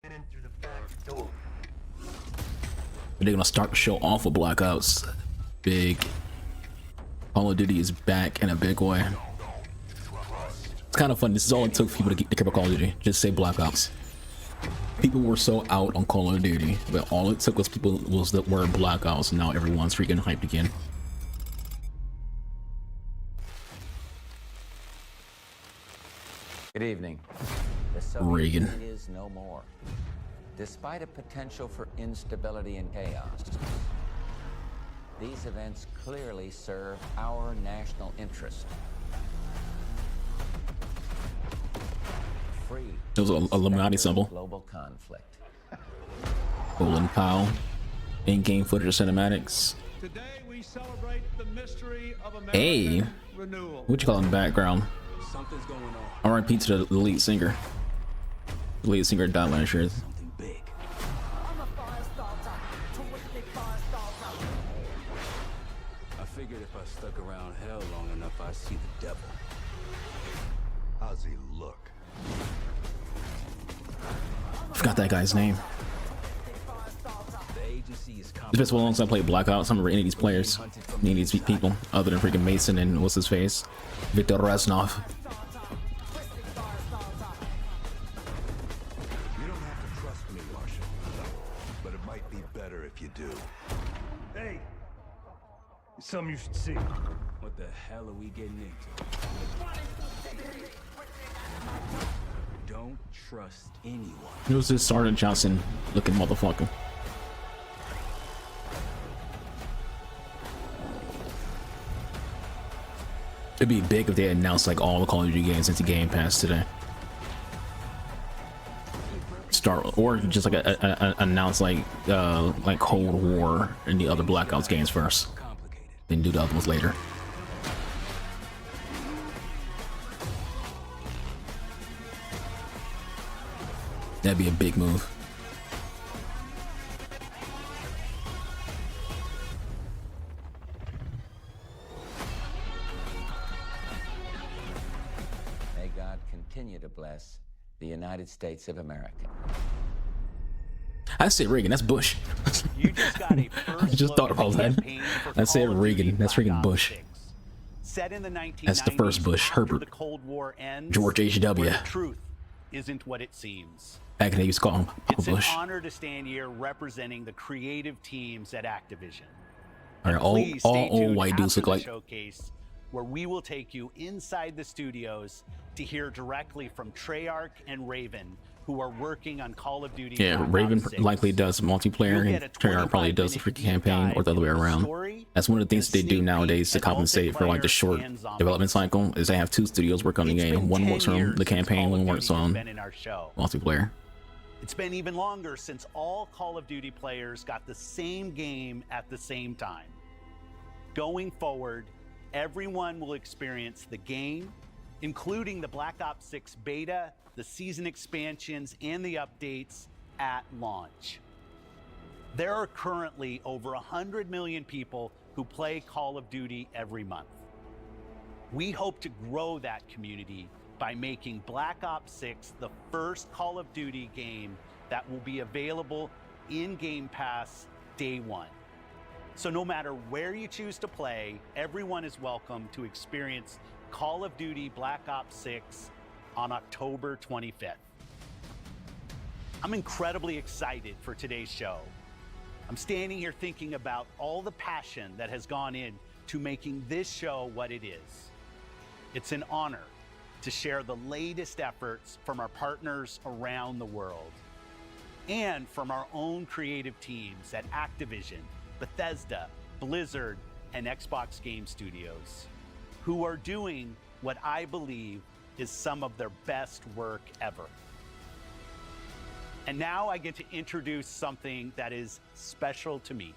They're gonna start the show off with Black Ops. Big. Call of Duty is back in a big way. It's kind of fun. This is all it took for people to care about Call of Duty. Just say Black Ops. People were so out on Call of Duty, but all it took was the word Black Ops, and now everyone's freaking hyped again. Good evening. The Soviet Reagan Union is no more. Despite a potential for instability and chaos, these events clearly serve our national interest. Free. It was an Illuminati symbol. Global conflict. Colin Powell. In-game footage of cinematics. Today we celebrate the mystery of American Hey, renewal. what you call in the background? Something's going on. R.I.P. to the lead singer. The lead singer died last year. Something big. I figured if I stuck around hell long enough, I'd see the devil. How's he look? Forgot that guy's name. The agency is It's been so long since I played Black Ops. I don't remember any of these players, any of these people, other than freaking Mason and what's his face, Victor Reznov. You don't have to trust me, Marshal, but it might be better if you do. Hey, it's something you should see. What the hell are we getting into? Don't trust anyone. It was this Sergeant Johnson looking motherfucker. It'd be big if they announced like all the Call of Duty games into Game Pass today. Start or just like announce like Cold War and the other Black Ops games first, Complicated. then do the other ones later. That'd be a big move. May God continue to bless the United States of America. I said Reagan. That's Bush. You just got a first I just thought look about at that. the campaign for I said Call of Duty Reagan. That's Black freaking Ops Bush. 6. Set in the 1990s, That's the first Bush, after Herbert. the Cold War ends, George H.W. where the truth isn't what it seems. Back in the day, used to call him Papa It's Bush. an honor to stand here representing the creative teams at Activision. All right, all Please stay old tuned white dudes after look the like. showcase, where we will take you inside the studios to hear directly from Treyarch and Raven, who are working on Call of Duty. Yeah, Black Raven Ops 6. likely does multiplayer, You'll and get a Treyarch probably does the 25-minute freaking campaign, or the other way dive into the around. story, That's one of the things a they do sneak nowadays to peek at compensate for like the multiplayer short and zombies. development cycle. Is they have two studios work on the It's game. been One 10 works on years the since campaign, Call one of works Duty has on been in our show. multiplayer. It's been even longer since all Call of Duty players got the same game at the same time. Going forward, everyone will experience the game, including the Black Ops 6 beta, the season expansions, and the updates at launch. There are currently over 100 million people who play Call of Duty every month. We hope to grow that community by making Black Ops 6 the first Call of Duty game that will be available in Game Pass day one. So no matter where you choose to play, everyone is welcome to experience Call of Duty Black Ops 6 on October 25th. I'm incredibly excited for today's show. I'm standing here thinking about all the passion that has gone in to making this show what it is. It's an honor to share the latest efforts from our partners around the world and from our own creative teams at Activision, Bethesda, Blizzard, and Xbox Game Studios, who are doing what I believe is some of their best work ever. And now I get to introduce something that is special to me.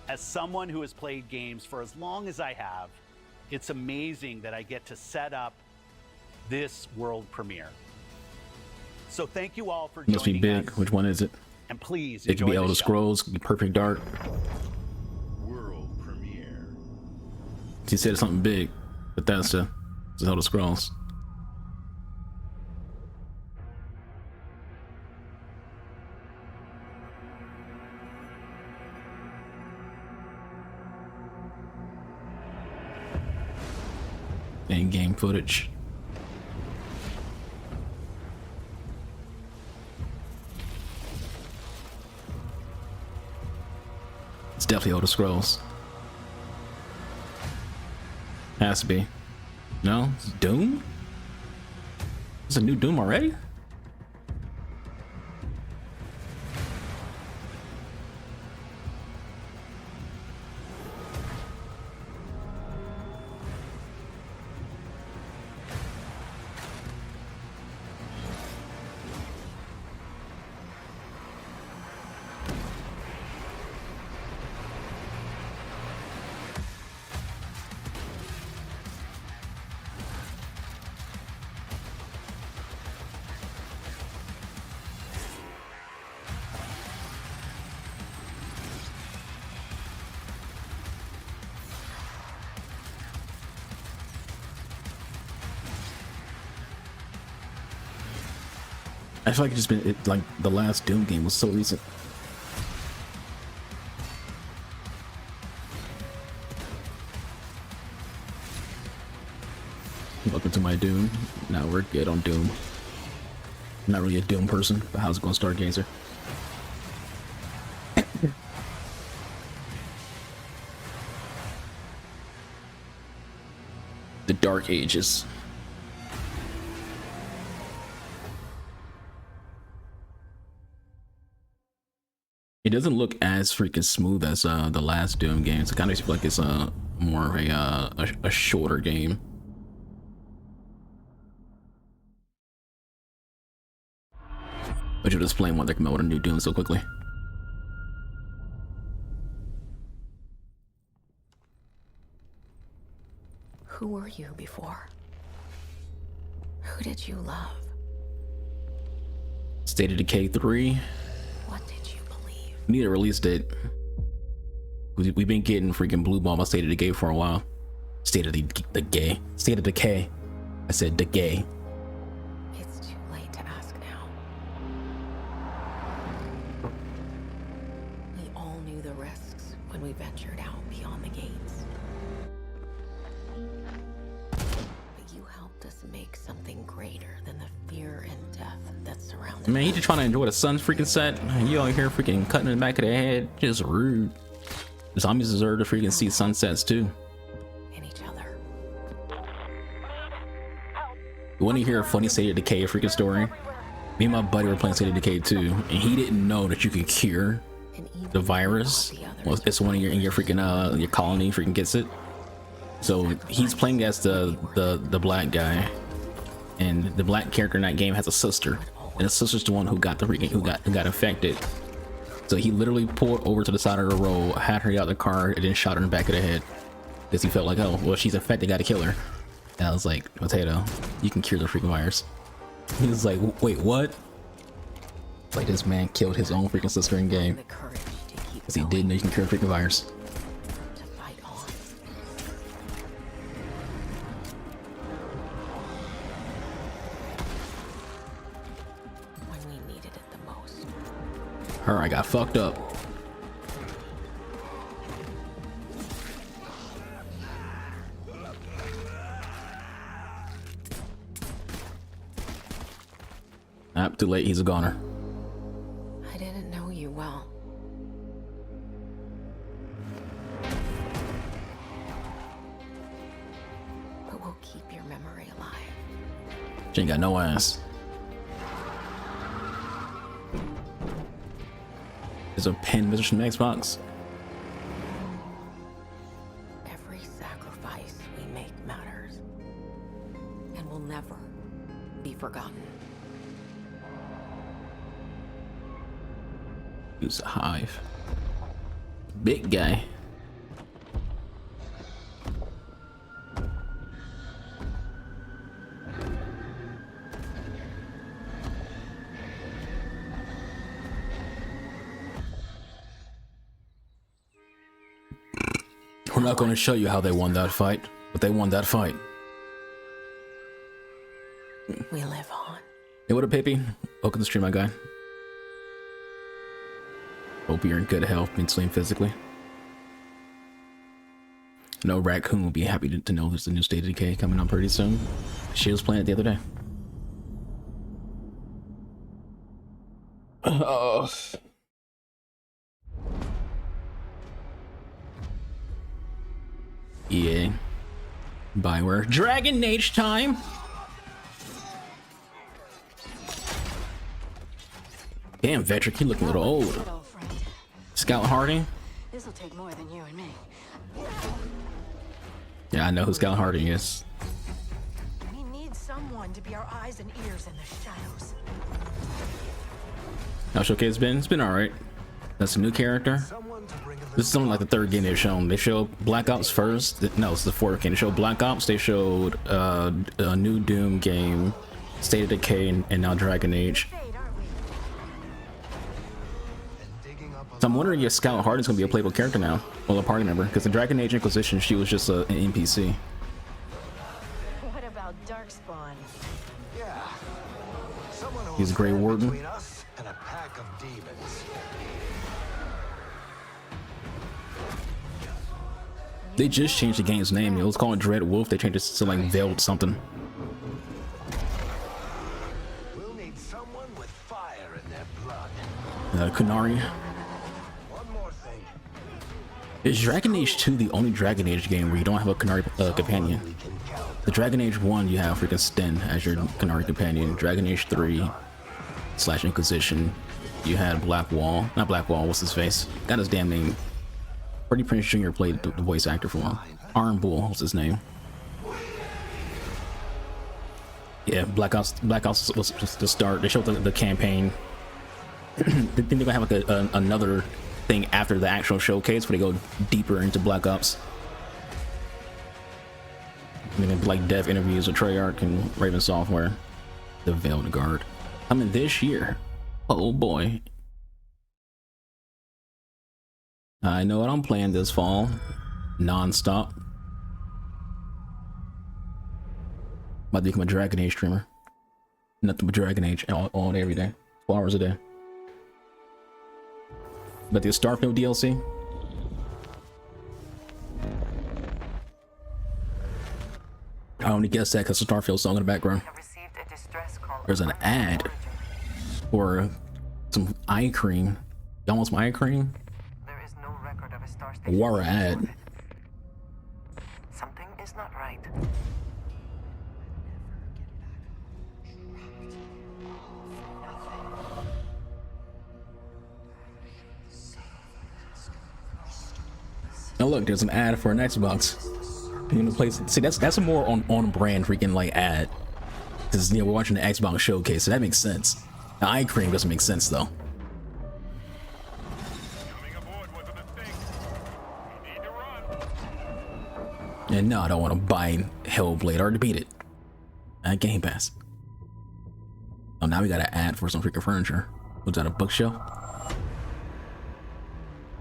As someone who has played games for as long as I have, it's amazing that I get to set up this world premiere. So thank you all for joining Must be big. us. Which one is it? And please It could enjoy be the Elder show. Scrolls, could be Perfect Dark. World premiere. She said something big, but that's the Elder Scrolls. in-game footage. It's definitely Elder Scrolls. Has to be. No? It's Doom? There's a new Doom already? I feel like it's just been like the last Doom game was so recent. Welcome to my Doom. Now we're good on Doom. I'm not really a Doom person, but how's it going, Stargazer? The Dark Ages. It doesn't look as freaking smooth as the last Doom games. It kind of feels like it's more of a shorter game. But you're just playing one that come out with a new Doom so quickly. Who were you before? Who did you love? State of Decay 3. What did you believe? We need a release date. We've been getting freaking blue ball by State of Decay for a while. State of the Gay. State of Decay. I said Decay. It's too late to ask now. We all knew the risks when we ventured out beyond the gates. But you helped us make something greater than the fear and death that surrounded Man, he us. just trying to enjoy the sun's freaking set. You out here freaking cutting in the back of the head. Just rude. Zombies deserve to freaking see sunsets too. And each other. You want to hear a funny State of Decay freaking story? Me and my buddy were playing State of Decay 2, and he didn't know that you could cure And even the virus. Well, it's when you're in your freaking your colony freaking gets it. So he's playing as the black guy, and the black character in that game has a sister, and the sister's the one who got the freaking who got infected. So he literally pulled over to the side of the road, had her out of the car, and then shot her in the back of the head because he felt like, oh well, she's infected, gotta kill her. And I was like, Potato, you can cure the freaking virus. He was like, wait, what? Like, this man killed his own freaking sister in game the courage to keep because he going, didn't know you can cure the freaking virus. to fight on. When we needed it the most. Her, I got fucked up. Too late, he's a goner. I didn't know you well. But we'll keep your memory alive. She ain't got no ass. There's a pin message from Xbox. Every sacrifice we make matters and will never be forgotten. Use a hive. Big guy. We're not going to show you how they won that fight, but they won that fight. We live on. Hey, what up, Pippi? Welcome to the stream, my guy. Hope you're in good health, mentally and physically. No Raccoon will be happy to know there's a new State of Decay coming out pretty soon. She was playing it the other day. Oh. Yeah. Bioware. Dragon Age time! Damn, Vetric, you looking a little old. Old friend. Scout Harding? This'll take more than you and me. Yeah, I know who Scout Harding is. We need someone to be our eyes and ears in the shadows. How Showcase been? It's been alright. That's a new character. This is something like the third game they've shown. They showed Black Ops first. No, it's the fourth game. They showed Black Ops. They showed a new Doom game, State of Decay, and now Dragon Age. So I'm wondering if Scout Harding's gonna be a playable character now, well, a party member, because the Dragon Age Inquisition, she was just an NPC. What about Darkspawn? Yeah. Someone who He's a Grey Warden. between us and a pack of demons. They just changed the game's name. It was called Dread Wolf. They changed it to like Veiled something. We'll need someone with fire in their blood. Kunari. One more thing. Is Dragon Age 2 the only Dragon Age game where you don't have a Kunari companion? We can count. The Dragon Age 1, you have freaking Sten as your Kunari companion. Dragon Age 3/Inquisition, you had Blackwall. Not Blackwall, what's his face? Got his damn name. Freddie Prinze Jr. played the voice actor for him. Arn Bull was his name. Yeah, Black Ops was just the start. They showed the campaign. Then they're gonna have like another thing after the actual showcase where they go deeper into Black Ops. And then like dev interviews with Treyarch and Raven Software. The Veiled Guard. Coming this year. Oh boy. I know what I'm playing this fall. Non-stop. About to become a Dragon Age streamer. Nothing but Dragon Age all day, every day. 4 hours a day. But the Starfield DLC. I only guess that because the Starfield song in the background. There's an ad for some eye cream. Y'all want some eye cream? There is no record of a star A station. War ad. Something is not right. Now look, there's an ad for an Xbox. You know, place. See, that's a more on brand freaking like ad. Because you know we're watching the Xbox showcase, so that makes sense. The eye cream doesn't make sense though. And no, I don't want to buy Hellblade. I already beat it. At Game Pass. Oh, now we got an ad for some freaking furniture. Was that a bookshelf?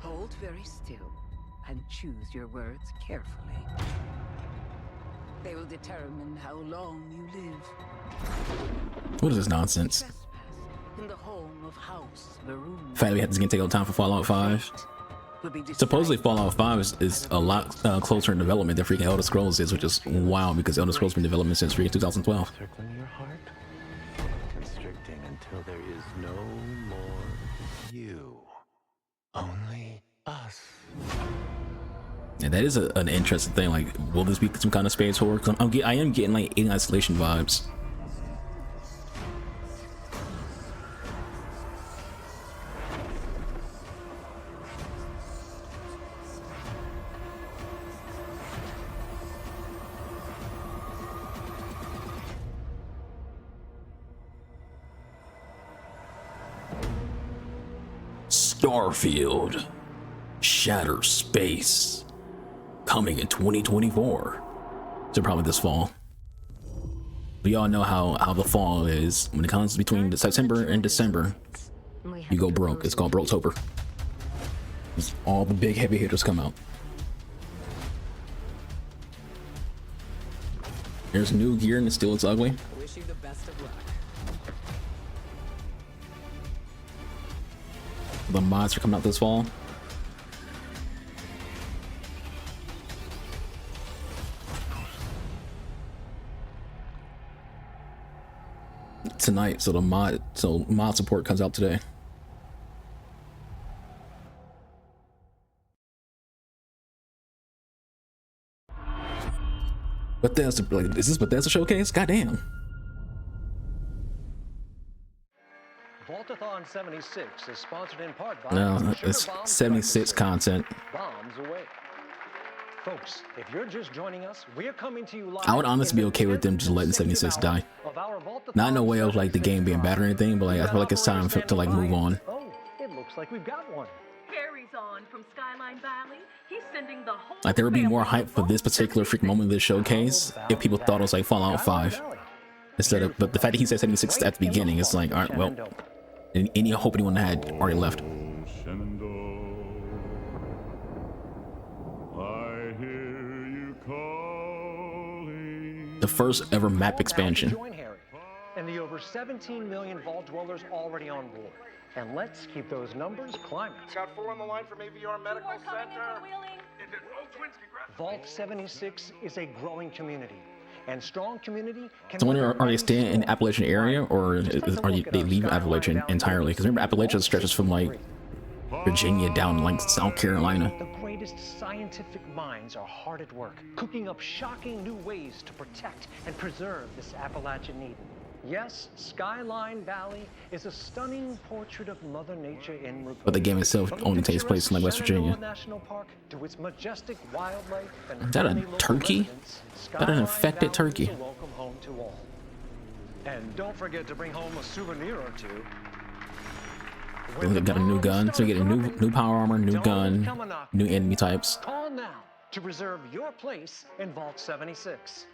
Hold very still and choose your words carefully. They will determine how long you live. What is this nonsense? Trespass in the home of House Varun. The fact that we had this game take all time for Fallout 5. Will be Supposedly described Fallout 5 is a lot closer in development than freaking Elder Scrolls is, which is wild because Elder Scrolls been in development since freaking 2012. Circling your heart, constricting until there is no more you, only us. And that is an interesting thing. Like, will this be some kind of space horror? 'Cause I am getting like Alien Isolation vibes. Starfield. Shatter Space. Coming in 2024. So probably this fall. We all know how the fall is. When it comes between September and December, you go broke. It's called Broketober. All the big heavy hitters come out. There's new gear and it still looks ugly. Wish you the best of luck. The mods are coming out this fall. tonight, so mod support comes out today. Bethesda, like, is this Bethesda showcase? Goddamn. Vaultathon 76 is sponsored in part by No, it's 76 content. Bombs away. Folks, if you're just joining us, we're coming to you live. I would honestly be okay with them just letting 76 die. Not in a way of like the game being bad or anything, but like I feel like it's time to like move on. Oh, it looks like we've got one. Carries on from Skyline Valley. He's sending the whole Like there would be more hype for this particular freaking moment of this showcase if people thought it was like Fallout 5 instead of. But the fact that he said 76 at the beginning, it's like, all right, well, any hope anyone had already left. The first ever map expansion. Join Harry and the over 17 million vault dwellers already on board. And let's keep those numbers climbing. Got 4 on the line from AVR Medical Center. Vault 76 is a growing community, and strong community can. So when are they staying in the Appalachian area, or are they leave Appalachian entirely? Because remember, Appalachia stretches from like Virginia down like South Carolina. The greatest scientific minds are hard at work, cooking up shocking new ways to protect and preserve this Appalachian Eden. Yes, Skyline Valley is a stunning portrait of Mother Nature in repose. But the game itself only takes place in like West Virginia. National Park to its majestic wildlife and Is that a turkey? Is that an infected turkey? Welcome home to all. And don't forget to bring home a souvenir or two. They got a new gun, so you get a new power armor, new gun, new enemy types. Call now to reserve your place in Vault 76.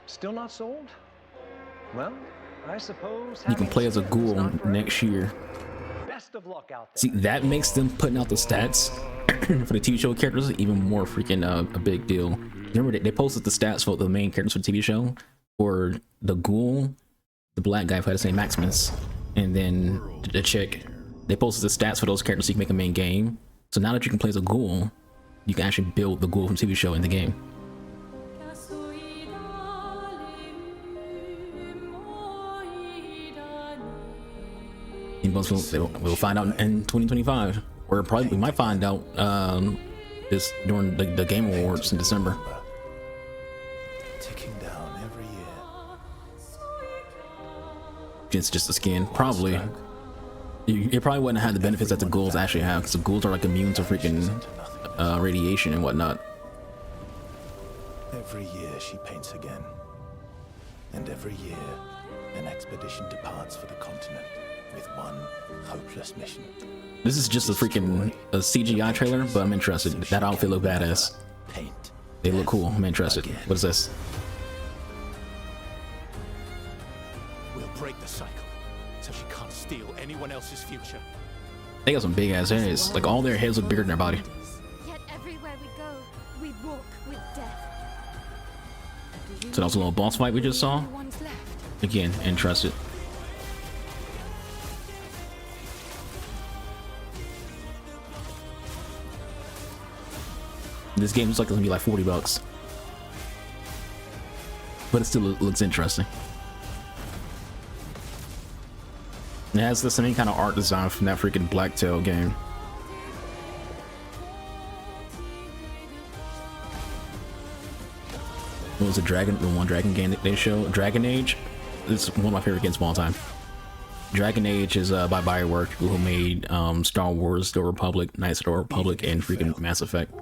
Still not sold? Well, I suppose You can play as a ghoul next year. Best of luck out there. See, that makes them putting out the stats for the TV show characters even more freaking a big deal. Remember, they posted the stats for the main characters for the TV show. For the ghoul, the black guy who had to say Maximus, and then the chick. They posted the stats for those characters so you can make a main game. So now that you can play as a ghoul, you can actually build the ghoul from TV show in the game. We'll find out in 2025, or probably we might find out this during the Game Awards in December. Ticking down every year. It's just a skin, probably. You probably wouldn't have the benefits that the ghouls actually have, because the ghouls are like immune to freaking radiation and whatnot. Every year she paints again, and every year an expedition departs for the continent with one hopeless mission. This is just a freaking CGI trailer, but I'm interested. That outfit look badass. Paint. They look cool. I'm interested. What is this? We'll break the cycle, so she can't steal anyone else's future. They got some big ass heads. Like all their heads look bigger than their body. Yet everywhere we go, we walk with death. So that was a little boss fight we just saw. Again, interested. This game looks like it's gonna be like $40, but it still looks interesting. It has the same kind of art design from that freaking Blacktail game. What was the one dragon game that they show? Dragon Age. This is one of my favorite games of all time. Dragon Age is by BioWare, who made Star Wars: The Old Republic, Knights of the Old Republic, and freaking Mass Effect.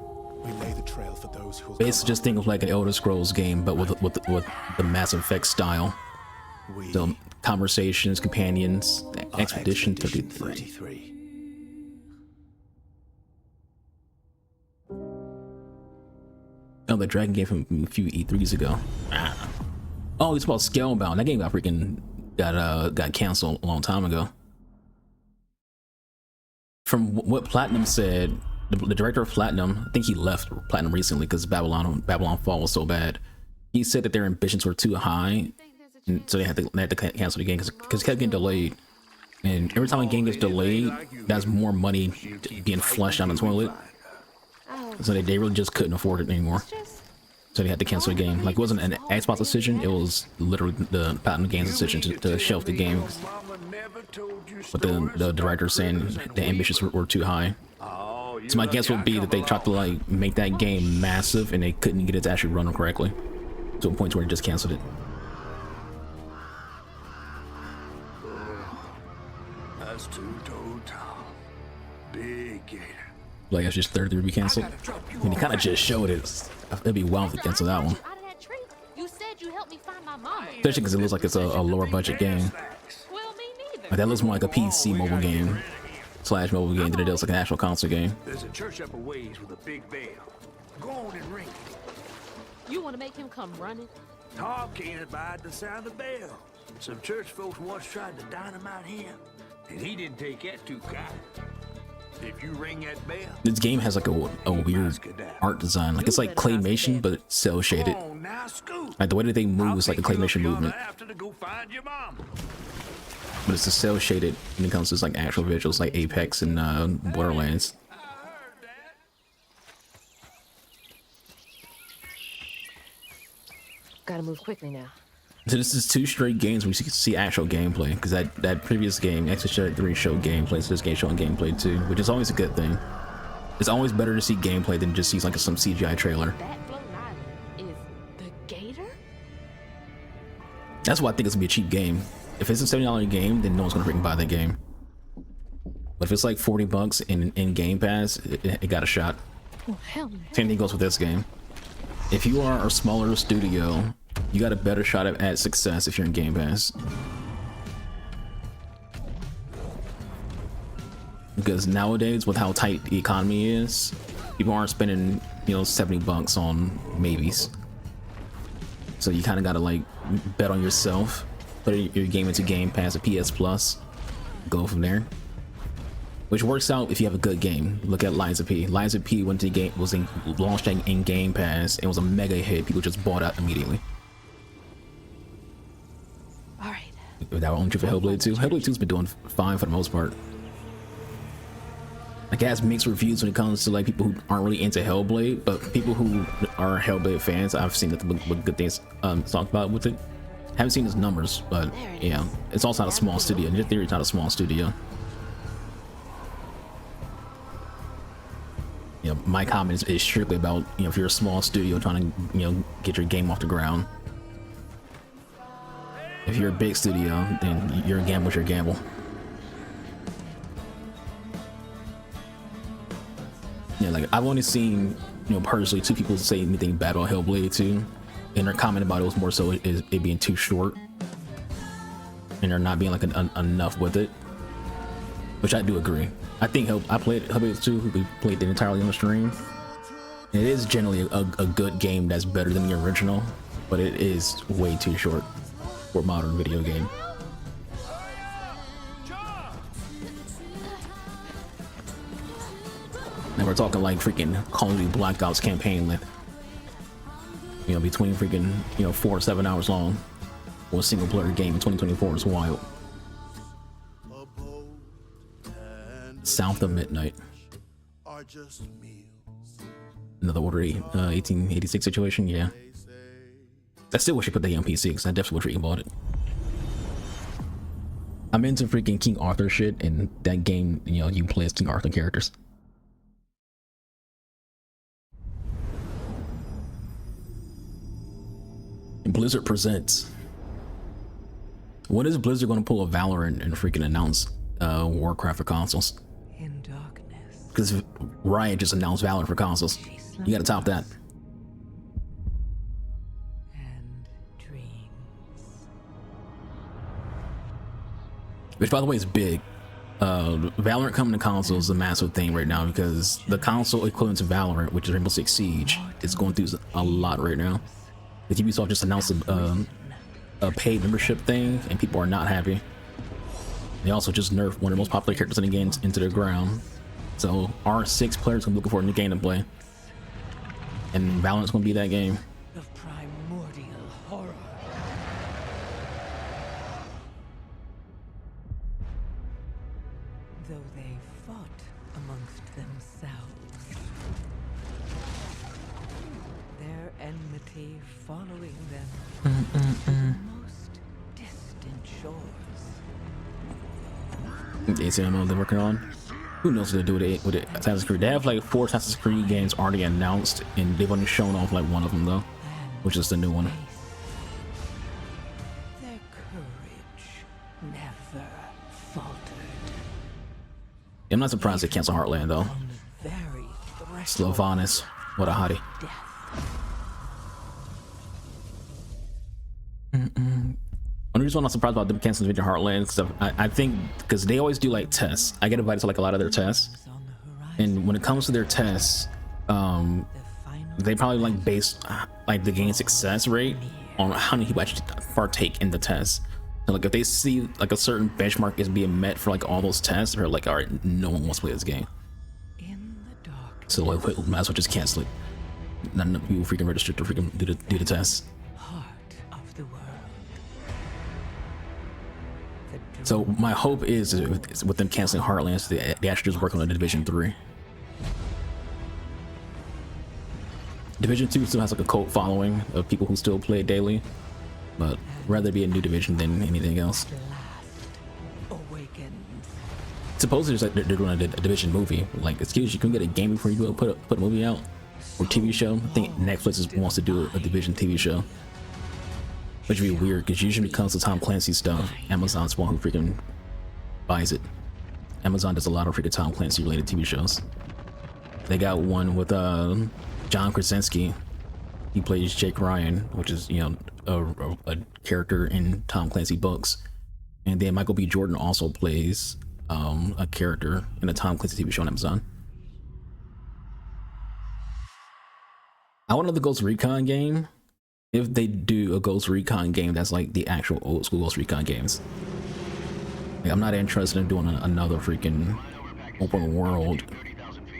We lay the trail for those who Basically, just think of like an Elder Scrolls game, but with the Mass Effect style. So conversations, companions, Expedition 33. Oh, the Dragon game from a few E3s ago. Oh, it's about Scalebound. That game got canceled a long time ago. From what Platinum said, the director of Platinum, I think he left Platinum recently because Babylon Fall was so bad. He said that their ambitions were too high, and so they had to cancel the game because it kept getting delayed. And every time a game gets delayed, that's more money being flushed down the toilet. So they really just couldn't afford it anymore. so they had to cancel the game. Like it wasn't an Xbox decision; it was literally the Platinum Games decision to shelf the game. But then the director saying the ambitions were too high. So my guess would be that they tried to like make that game massive and they couldn't get it to actually run correctly, to a point where they just canceled it. That's 2-toe tall. Big gator. Like it's just third to be canceled. I mean, they kind of just showed it. It'd be wild to cancel that one. You said you helped me find my mom. Especially because it looks like it's a lower budget game. Like that looks more like a PC mobile game / mobile game than it does like an actual console game. There's a church up a ways with a big bell. Go on and ring it. You want to make him come running? Tom can't abide the sound of the bell. Some church folks once tried to dynamite him, and he didn't take that too kind. If you ring that bell, this game has like a weird art design. Like it's like claymation, but it's cell shaded. Like the way that they move is like a claymation movement. But it's a cell shaded when it comes to like actual visuals, like Apex and Borderlands. Gotta move quickly now. So this is 2 straight games where you can see actual gameplay, because that previous game, Extra 3, showed gameplay, so this game showing gameplay too, which is always a good thing. It's always better to see gameplay than just see like some CGI trailer. That floating island is the gator? That's why I think it's gonna be a cheap game. If it's a $70 game, then no one's gonna freaking buy that game. But if it's like $40 in Game Pass, it got a shot. Oh, hell no. Same thing goes with this game. If you are a smaller studio, you got a better shot at success if you're in Game Pass. Because nowadays, with how tight the economy is, people aren't spending, you know, $70 on maybes. So you kind of gotta like bet on yourself, put your game into Game Pass or PS Plus, go from there. Which works out if you have a good game. Look at Lies of P. Lies of P went to game, launched in Game Pass. It was a mega hit. People just bought out immediately. All right. That won't true for Hellblade 2. Hellblade 2's been doing fine for the most part. Like it has mixed reviews when it comes to like people who aren't really into Hellblade, but people who are Hellblade fans, I've seen that the good things talked about with it. Haven't seen his numbers, but yeah, it's also not a small studio. Ninja Theory's not a small studio. You know, my comment is strictly about, you know, if you're a small studio trying to, you know, get your game off the ground. If you're a big studio, then your gamble's your gamble. Yeah, like I've only seen, you know, personally 2 people say anything bad about Hellblade 2, and their comment about it was more so it being too short, and there not being like enough with it, which I do agree. I think I played Hellblade 2. We played it entirely on the stream. And it is generally a good game that's better than the original, but it is way too short for a modern video game. And we're talking like freaking Call of Duty Black Ops campaign length. You know, between freaking, you know, 4 or 7 hours long for a single player game in 2024 is wild. South of Midnight. Another Order 1886 situation, yeah. I still wish I put that on PC because I definitely would freaking bought it. I'm into freaking King Arthur shit, and that game, you know, you can play as King Arthur characters. Blizzard presents. When is Blizzard going to pull a Valorant and freaking announce Warcraft for consoles? In darkness. Because Riot just announced Valorant for consoles. You gotta top that. And dreams. Which, by the way, is big. Valorant coming to consoles is a massive thing right now because the console equivalent to Valorant, which is Rainbow Six Siege, is going through a lot right now. The Ubisoft just announced a paid membership thing, and people are not happy. They also just nerfed one of the most popular characters in the game into the ground. So our 6 players are looking for a new game to play, and Valorant's gonna be that game. Of primordial horror. Though they fought amongst themselves. their enmity following them to the most distant shores. ACMO they're working on. Who knows what to do with it? Assassin's Creed. They have like 4 Assassin's Creed games already announced, and they've only shown off like one of them though, which is the new one. Their courage never faltered. I'm not surprised they canceled Heartland though. Slovanis, what a hottie. Only reason I'm not surprised about them canceling Division Heartland stuff, I think because they always do like tests. I get invited to like a lot of their tests, and when it comes to their tests, they probably like base like the game's success rate on how many people actually partake in the test. So like if they see like a certain benchmark is being met for like all those tests, they're like, all right, no one wants to play this game. So like, might as well just cancel it. Not enough people freaking registered to freaking do the test. So my hope is with them canceling Heartlands, they actually just work on the Division 3. Division 2 still has like a cult following of people who still play it daily, but rather be a new division than anything else. Supposedly like they're doing a Division movie. Like, excuse you can get a game before you put a movie out or TV show. I think Netflix wants to do a Division TV show, which would be weird because usually when it comes to Tom Clancy stuff, Amazon's one who freaking buys it. Amazon does a lot of freaking Tom Clancy related TV shows. They got one with John Krasinski. He plays Jake Ryan, which is, you know, a character in Tom Clancy books. And then Michael B. Jordan also plays a character in a Tom Clancy TV show on Amazon. I want another Ghost Recon game. If they do a Ghost Recon game that's like the actual old school Ghost Recon games. Like, I'm not interested in doing another freaking open world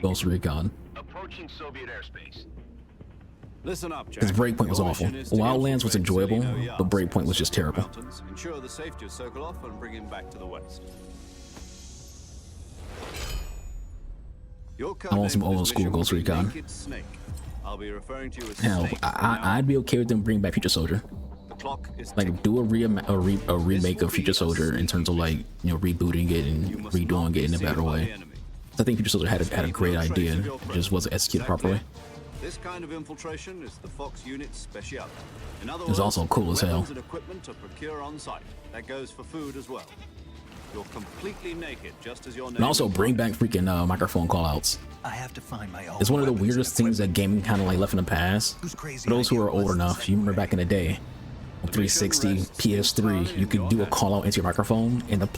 Ghost Recon. Approaching Soviet airspace. Listen up, Jack. Because Breakpoint was awful. Wildlands was enjoyable, but Breakpoint was just terrible. Ensure the safety of Sokolov and bring him back to the west. I want some old school Ghost Recon. I'll be referring to you as Hell, I'd be okay with them bringing back Future Soldier. Like, do a remake of Future Soldier in terms of like, you know, rebooting it and redoing it in a better way. I think Future Soldier had a great idea, it just wasn't executed properly. This kind of infiltration is the Fox Unit Special. In other It was also cool as hell. weapons and equipment to procure on site. That goes for food as well. You're completely naked, just as your name. And also bring back freaking microphone callouts. I have to find my own. It's one of the weirdest things that gaming kind of like left in the past. For those who are old enough, you remember back in the day, 360, PS3, you could do a call out into your microphone, and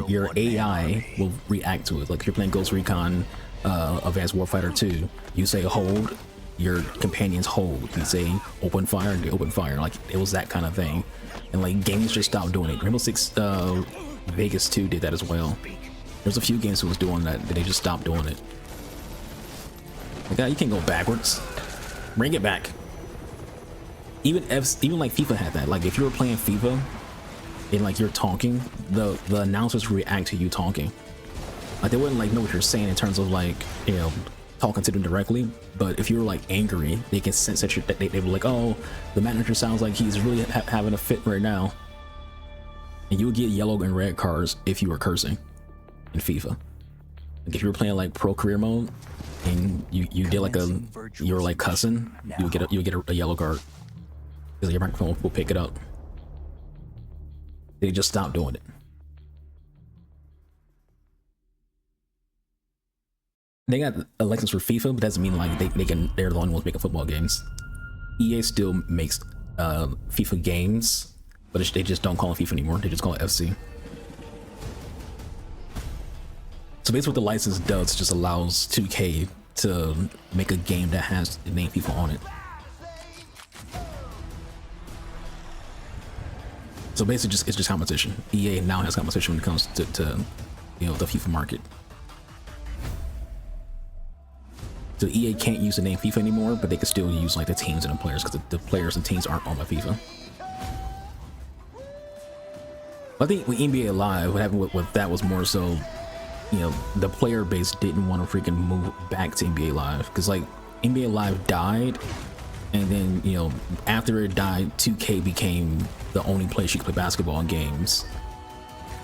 your AI will react to it. Like if you're playing Ghost Recon Advanced Warfighter 2, you say hold, your companions hold. You say open fire, and they open fire. Like it was that kind of thing. And like games just stopped doing it. Rainbow Six Vegas 2 did that as well. There's a few games who was doing that, but they just stopped doing it. Like, you can't go backwards. Bring it back. Even like FIFA had that. Like if you were playing FIFA and like you're talking, the announcers react to you talking. Like they wouldn't like know what you're saying in terms of like, you know, talking to them directly, but if you were like angry, they can sense that they were like, oh, the manager sounds like he's really having a fit right now. And you would get yellow and red cards if you were cursing in FIFA. Like if you were playing like pro career mode and you did like you were like cussing, you would get a yellow card because your microphone will pick it up. They just stopped doing it. They got a license for FIFA, but that doesn't mean like they're the only ones making football games. EA still makes FIFA games, but they just don't call it FIFA anymore. They just call it FC. So basically what the license does just allows 2K to make a game that has the name FIFA on it. So basically it's just competition. EA now has competition when it comes to you know, the FIFA market. So EA can't use the name FIFA anymore, but they can still use like the teams and the players because the players and teams aren't owned by FIFA. I think with NBA Live, what happened with that was more so, you know, the player base didn't want to freaking move back to NBA Live because like NBA Live died And then, you know, after it died, 2K became the only place you could play basketball in games.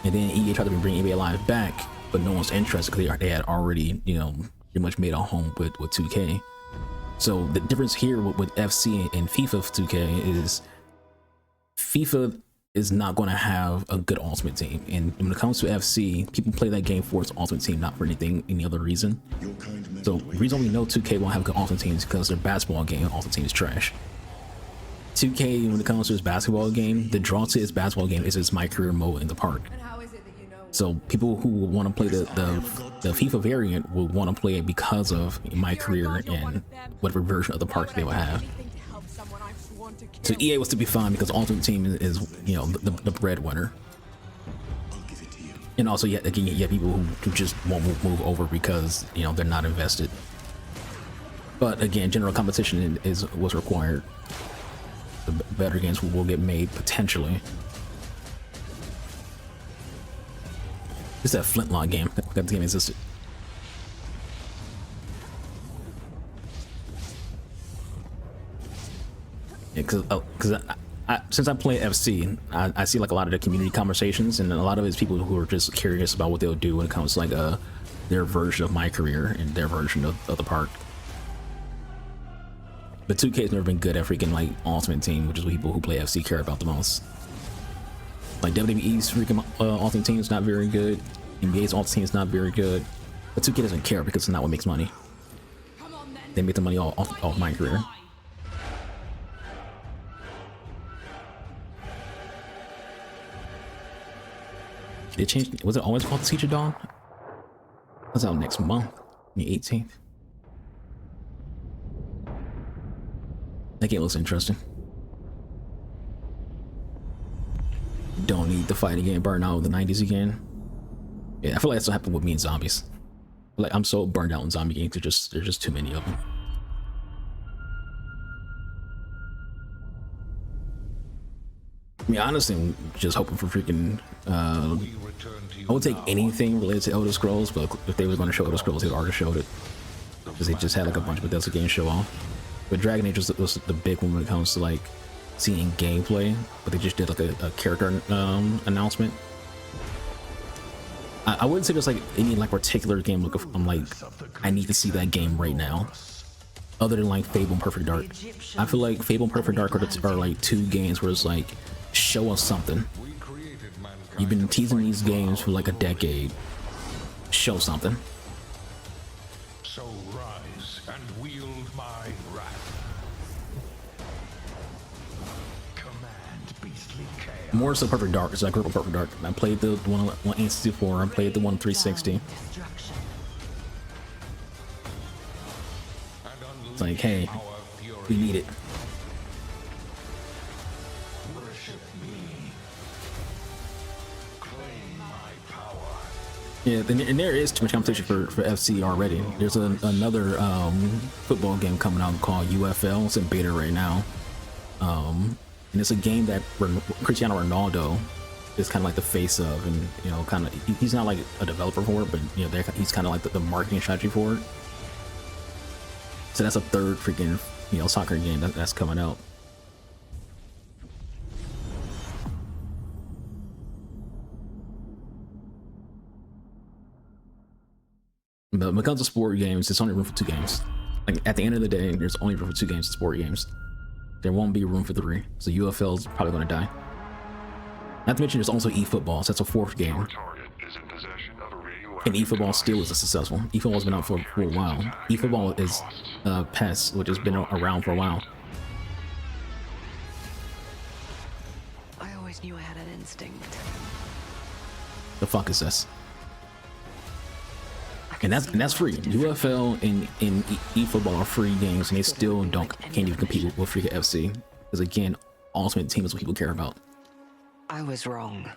And then EA tried to bring NBA Live back, but no one's interested because they had already, you know, pretty much made a home with 2K. So the difference here with FC and FIFA 2K is FIFA is not going to have a good ultimate team. And when it comes to FC, people play that game for its ultimate team, not for any other reason. So the reason we know 2K won't have good ultimate teams is because their basketball game ultimate team is trash. 2K, when it comes to its basketball game, the draw to its basketball game is its My Career mode in the park. So people who want to play the FIFA variant will want to play it because of My Career and whatever version of the park they will have. So EA was to be fine because Ultimate Team is, you know, the breadwinner. And also, yet again, you have people who just won't move over because, you know, they're not invested. But again, general competition is what's required. The better games will get made potentially. It's that Flintlock game. That game existed. Yeah, because since I play FC, I see like a lot of the community conversations, and a lot of it's people who are just curious about what they'll do when it comes to like their version of My Career and their version of the park. But 2K's never been good at freaking like Ultimate Team, which is what people who play FC care about the most. Like WWE's freaking Ultimate Team is not very good. NBA's Ultimate Team is not very good. But 2K doesn't care because it's not what makes money. They make the money off My Career. They changed. Was it always called Siege of Dawn? That's out next month, the 18th. That game looks interesting. Don't need the fighting game burn out of the 90s again. Yeah, I feel like that's what happened with me and zombies. Like, I'm so burned out in zombie games. There's just too many of them. I mean, honestly, I'm just hoping for freaking. I would take anything related to Elder Scrolls, but if they were going to show Elder Scrolls, they already showed it. Because they just had like a bunch of Bethesda games show off. But Dragon Age was the big one when it comes to like seeing gameplay. But they just did like a character announcement. I wouldn't say there's like any like particular game look. I'm like, I need to see that game right now. Other than like Fable and Perfect Dark, I feel like Fable and Perfect Dark are like two games where it's like, show us something. You've been teasing these games for like a decade. Show something. So rise and wield my wrath. Command beastly chaos. More so Perfect Dark, because I grew up with Perfect Dark. I played the one on N64, I played the one 360. It's like, hey, we need it. Yeah, and there is too much competition for FC already. There's another football game coming out called UFL. It's in beta right now. And it's a game that Cristiano Ronaldo is kind of like the face of, and you know, kind of he's not like a developer for it, but you know, he's kind of like the marketing strategy for it. So that's a third freaking, you know, soccer game that's coming out. But when it comes to sport games, there's only room for 2 games. Like at the end of the day, there's only room for 2 games in sport games. There won't be room for 3. So UFL is probably going to die. Not to mention there's also eFootball, so that's a 4th game. And eFootball still isn't successful. eFootball has been out for a while. eFootball is PES, which has been around for a while. I always knew I had an instinct. The fuck is this? And that's free. UFL and eFootball are free games, and they still can't even compete with freaking FC. Because again, Ultimate Team is what people care about. I was wrong.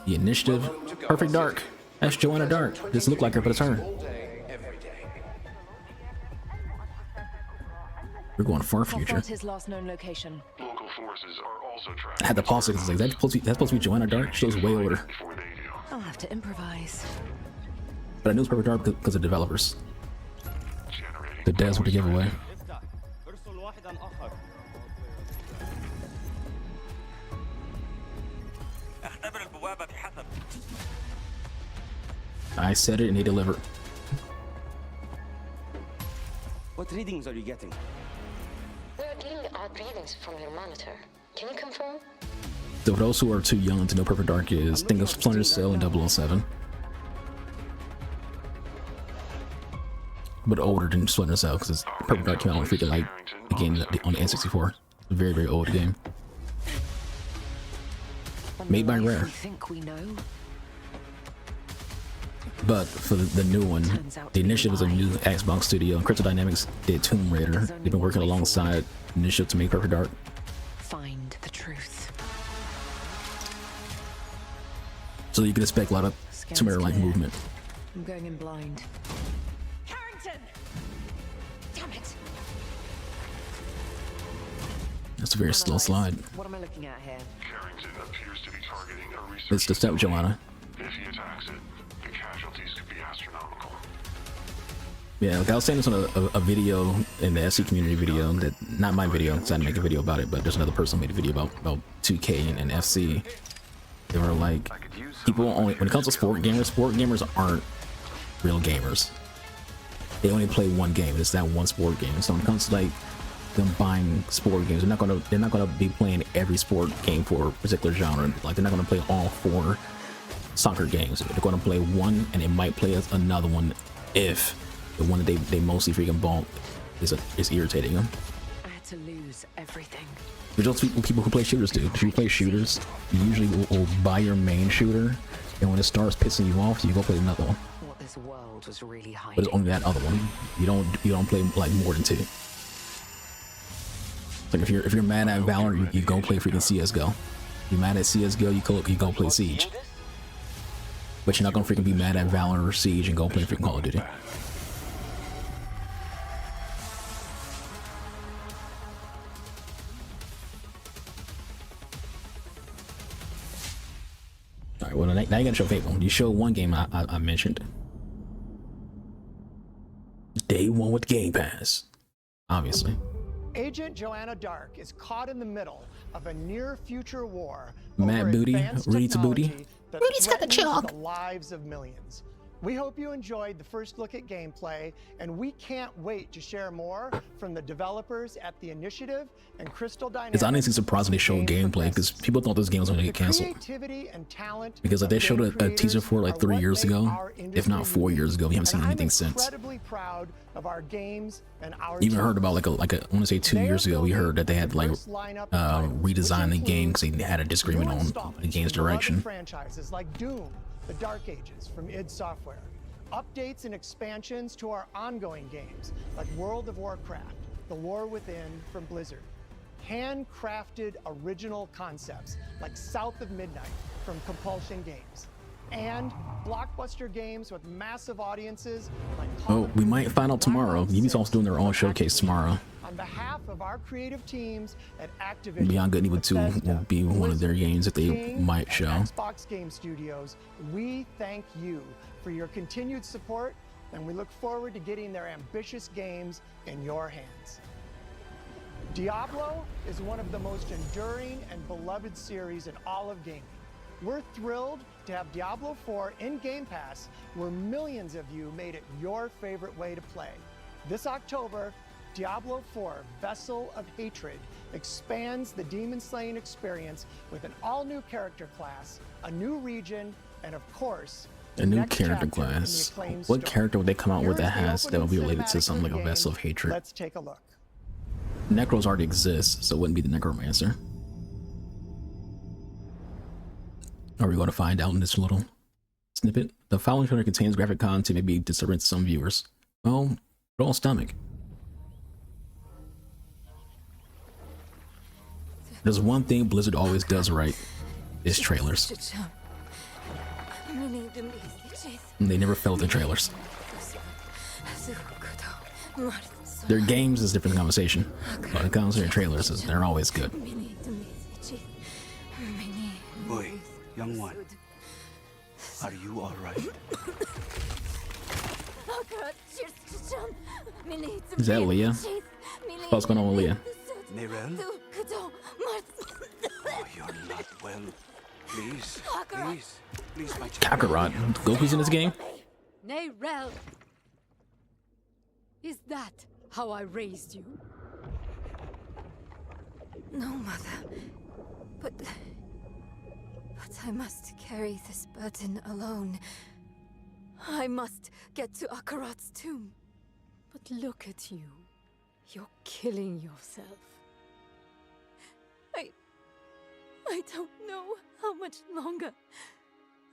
The Initiative, Perfect Dark. That's Joanna Dark. Doesn't look like her, but it's her. We're going far future. His last known location. Local forces are also I had to pause it because like, that's supposed to be Joanna Dark. She was way older. I'll have to improvise. But I knew it was Perfect Dark because of developers. The devs were to give away. I said it and they delivered. What readings are you getting? We are getting odd readings from your monitor. Can you confirm? So for those who are too young to know Perfect Dark is, think of Splinter Cell and 007. But older than Splinter Cell, because Perfect Dark came out on freaking like again on the N64. A very, very old game. Made by Rare. Think we know? But for the new one, the Initiative is a new Xbox studio, and Crystal Dynamics did Tomb Raider. They've been working alongside Initiative to make Perfect Dark. Find the truth. So you can expect a lot of Tomb Raider-like movement. I'm going in blind. Carrington! Damn it! That's a very slow slide. What am I looking at here? Carrington appears to be targeting a research. It's the step, Joanna. If he attacks it, the casualties could be astronomical. Yeah, like I was saying this on a video in the SC community video, that not my video, because I didn't make a video about it, but there's another person who made a video about 2K and FC. They were like, people only, when it comes to sport gamers aren't real gamers. They only play one game. It's that one sport game. So when it comes to like them buying sport games, they're not gonna be playing every sport game for a particular genre. Like they're not gonna play all 4 soccer games. They're gonna play one, and they might play another one if the one that they mostly freaking bought is irritating them. I had to lose everything. But those people who play shooters do. If you play shooters, you usually will buy your main shooter, and when it starts pissing you off, you go play another one. What this world was really hiding. But it's only that other one. You don't play like more than 2. Like if you're mad at Valorant, you go play freaking CS:GO. You're mad at CS:GO, you go play Siege. But you're not gonna freaking be mad at Valorant or Siege and go play freaking Call of Duty. Alright, well now you gotta show Fable. You showed one game I mentioned. Day 1 with Game Pass. Obviously. Agent Joanna Dark is caught in the middle of a near-future war. Matt Booty, Rudy to Booty. Rudy's got the chalk. The lives of millions. We hope you enjoyed the first look at gameplay, and we can't wait to share more from the developers at the Initiative and Crystal Dynamics. It's honestly surprising they showed gameplay because people thought this game was going to get canceled. Because like, they showed a teaser for it like 3 years ago, if not 4 years ago. We haven't seen anything since. Incredibly proud of our games and our Even heard about like a I want to say 2 years ago, we heard that they had like redesigned the game because they had a disagreement on the game's direction. Franchises like Doom, The Dark Ages from id Software, updates and expansions to our ongoing games like World of Warcraft, The War Within from Blizzard, handcrafted original concepts like South of Midnight from Compulsion Games, and blockbuster games with massive audiences like Oh, we might find out tomorrow. Ubisoft's doing their own showcase tomorrow. On behalf of our creative teams at Activision, Beyond Good and Evil 2 will be one of their games that they might show. Xbox Game Studios, we thank you for your continued support, and we look forward to getting their ambitious games in your hands. Diablo is one of the most enduring and beloved series in all of gaming. We're thrilled to have Diablo 4 in Game Pass, where millions of you made it your favorite way to play. This October, Diablo 4 Vessel of Hatred expands the demon slaying experience with an all-new character class, a new region, and of course, a new character class. What character would they come out with that will be related to something like a Vessel of Hatred? Let's take a look. Necros already exists, so it wouldn't be the Necromancer. Are we going to find out in this little snippet? The following trailer contains graphic content may be disturbing to some viewers. Well, roll stomach. There's one thing Blizzard always does right, is trailers. They never fail with their trailers. Their games is a different conversation, but when it comes to their trailers, they're always good. Boy, young one, are you all right? Is that Leah? What's going on with Leah? Neyrelle? Oh, you're not well. Please, please, please, my child. Kakarot. Goku's in this game? Neyrelle! Is that how I raised you? No, Mother. But I must carry this burden alone. I must get to Akarat's tomb. But look at you. You're killing yourself. I don't know how much longer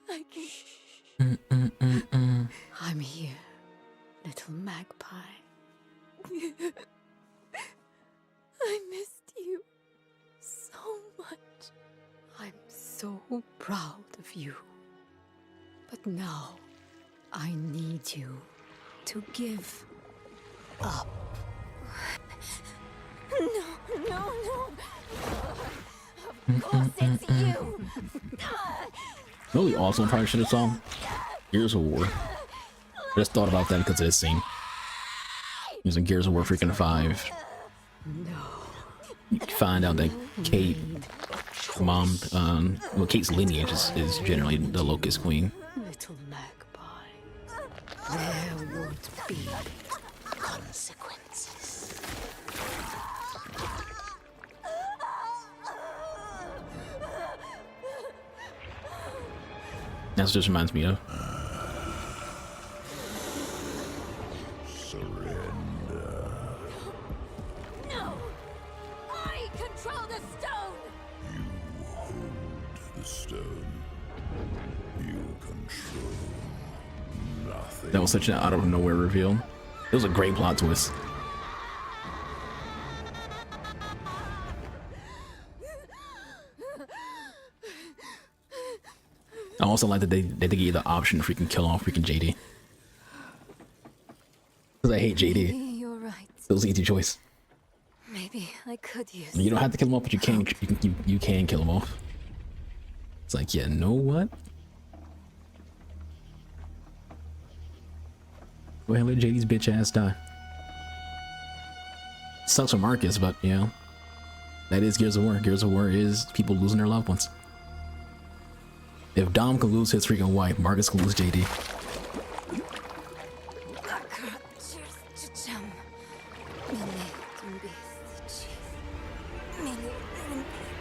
I can... I'm here, little magpie. I missed you so much. I'm so proud of you. But now, I need you to give up. No. Of course it's you. Really awesome. Probably should have song Gears of War. I just thought about that because of this scene. Using Gears of War freaking 5. You find out that Kate, mom, well, Kate's lineage is generally the Locust Queen. Little magpie, there would be consequences. That's just reminds me of. Surrender. No! I control the stone! You hold the stone. You control nothing. That was such an out of nowhere reveal. It was a great plot twist. I also like that they give you the option to freaking kill off freaking JD. Because I hate JD. You're right. It was an easy choice. Maybe I could use... You don't have to kill him off, but you can kill him off. It's like, yeah, know what? Go ahead and let JD's bitch ass die. Sucks for Marcus, but you know, that is Gears of War. Gears of War is people losing their loved ones. If Dom can lose his freaking wife, Marcus can lose JD.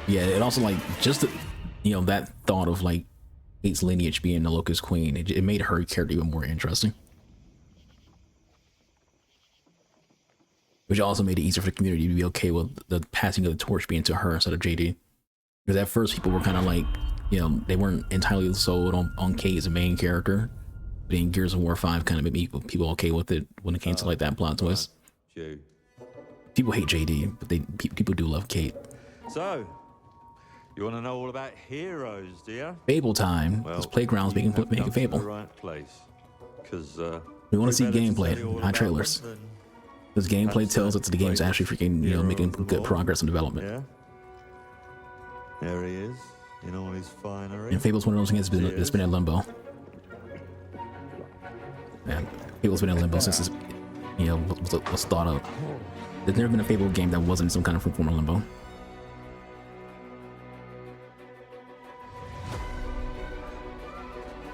Yeah, it also like just the, you know, that thought of like Kate's lineage being the Locust Queen, it made her character even more interesting. Which also made it easier for the community to be okay with the passing of the torch being to her instead of JD. Because at first people were kind of like, you know, they weren't entirely sold on Kate as a main character. But in Gears of War 5 kind of made people okay with it when it came to like that plot twist. People hate JD, but people do love Kate. So, you want to know all about heroes, do you? Fable time. Well, Those playgrounds making Fable. Right place. Because we want to see gameplay, not trailers. Because gameplay tells us that the game's actually freaking, you know, making good progress in development. Yeah. There he is, in all his finery. And Fable's one of those things that's been in limbo. Man, Fable's been in limbo since it's, you know, was thought of. There's never been a Fable game that wasn't in some kind of form of limbo.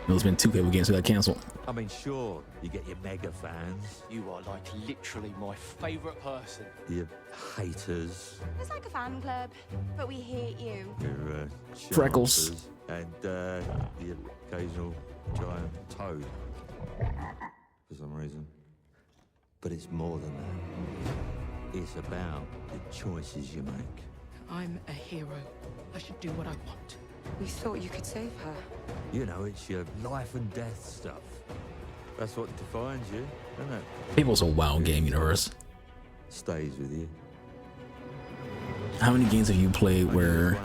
There's been 2 Fable games that got cancelled. I mean, sure, you get your mega fans, You are like literally my favourite person. your haters, It's like a fan club, but we hate you. your Freckles. chancers, and the occasional giant toad, for some reason. But it's more than that. It's about the choices you make. I'm a hero. I should do what I want. We thought you could save her. You know, it's your life and death stuff. That's what defines you, isn't it? Fable's a WoW game universe. Stays with you. How many games have you played where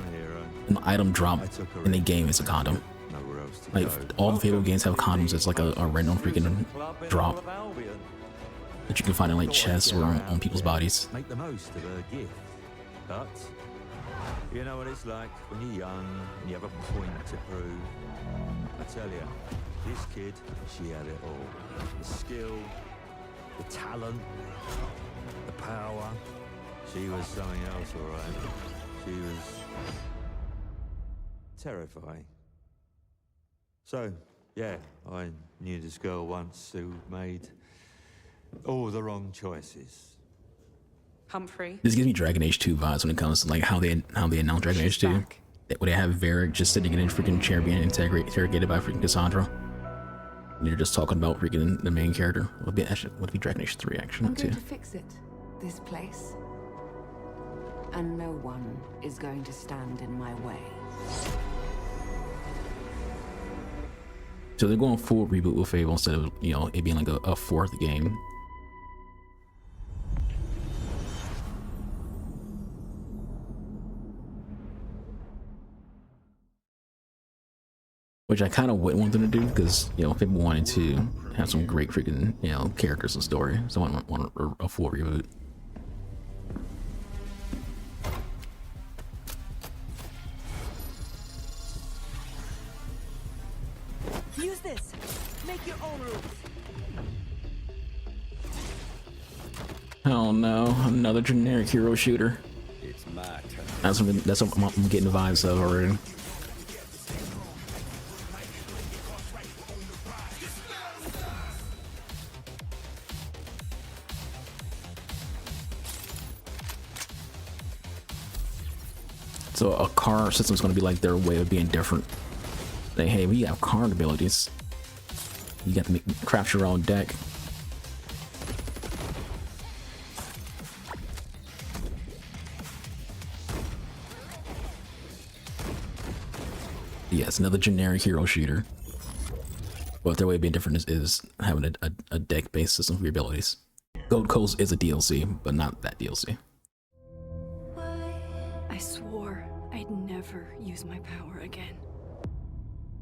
an item drop in the game is a condom? Like, all the Fable games have condoms. It's like a random freaking drop that you can find in like chests or on people's bodies. Make the most of a gift. But you know what it's like when you're young and you have a point to prove. I tell you, this kid, she had it all. The skill, the talent, the power. She was something else, all right. She was terrifying. So, yeah, I Knew this girl once who made all the wrong choices. Humphrey. This gives me Dragon Age 2 vibes when it comes to like how they announce Dragon Age 2. Where they have Varric just sitting in a freaking chair being interrogated by freaking Cassandra. And you're just talking about freaking the main character. Would be Dragon Age 3 actually I'm too. going to fix it. This place. And no one is going to stand in my way. So they're going full reboot with Fable instead of, you know, it being like a fourth game. Which I kind of wouldn't want them to do because, you know, Fable 1 and 2 have some great freaking, you know, characters and story. So I want a full reboot. Use this. Make your own rules. Oh no, another generic hero shooter. It's my turn. That's what I'm getting the vibes of already. So a car system is going to be like their way of being different. Like, hey, we have card abilities. You got to craft your own deck. Yes, another generic hero shooter. But their way of being different is having a deck-based system for your abilities. Gold Coast is a DLC, but not that DLC. I swore I'd never use my power again.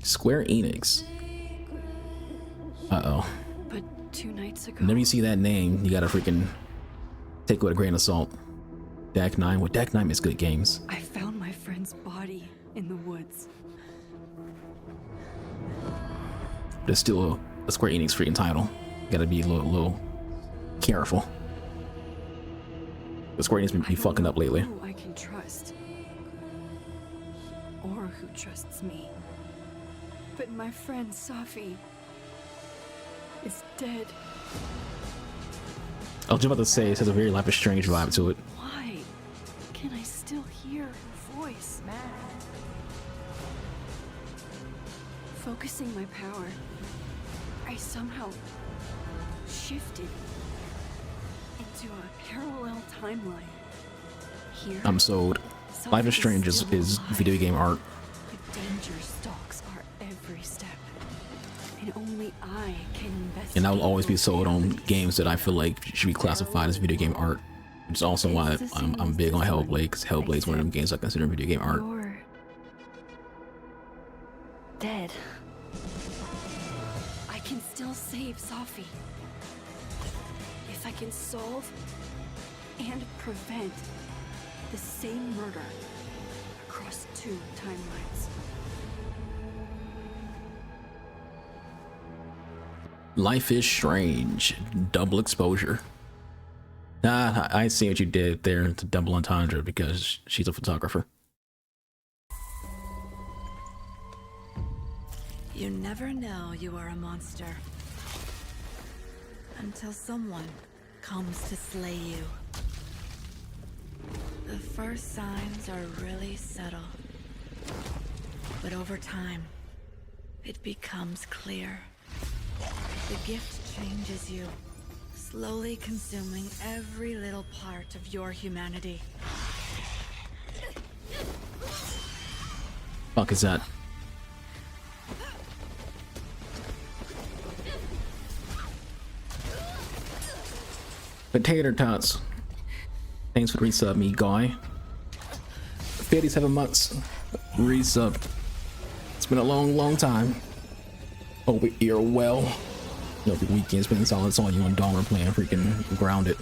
Square Enix. Uh-oh. But 2 nights ago... Whenever you see that name, you gotta freaking take it with a grain of salt. Dak 9. Well, Dak 9 is good games. I found my friend's body in the woods. There's still a Square Enix freaking title. You gotta be a little careful. The Square Enix been fucking up lately. Who I can trust. Or who trusts me. But my friend Safi is dead. I was just about to say, it has a very Life is Strange vibe to it. Why can I still hear her voice? Focusing my power, I somehow shifted into a parallel timeline. Here, I'm sold. Life is Strange is video game art. the danger stalks our every step, and only I can investigate. And I will always be sold on games that I feel like should be classified as video game art. Which is also why I'm big on Hellblade, because Hellblade is one of them games I consider video game art. You're dead. I can still save Safi. If I can solve and prevent the same murder across 2 timelines. Life is Strange. Double exposure. Nah, I see what you did there to double entendre because she's a photographer. You never know you are a monster until someone comes to slay you. The first signs are really subtle, but over time, it becomes clear. The gift changes you, slowly consuming every little part of your humanity. Fuck is that? Potato Tots. Thanks for the resub, me guy. 57 months. Resub. It's been a long time. Hope you're well. You know, the weekend's been solid. It's on you on Dahmer playing freaking Grounded.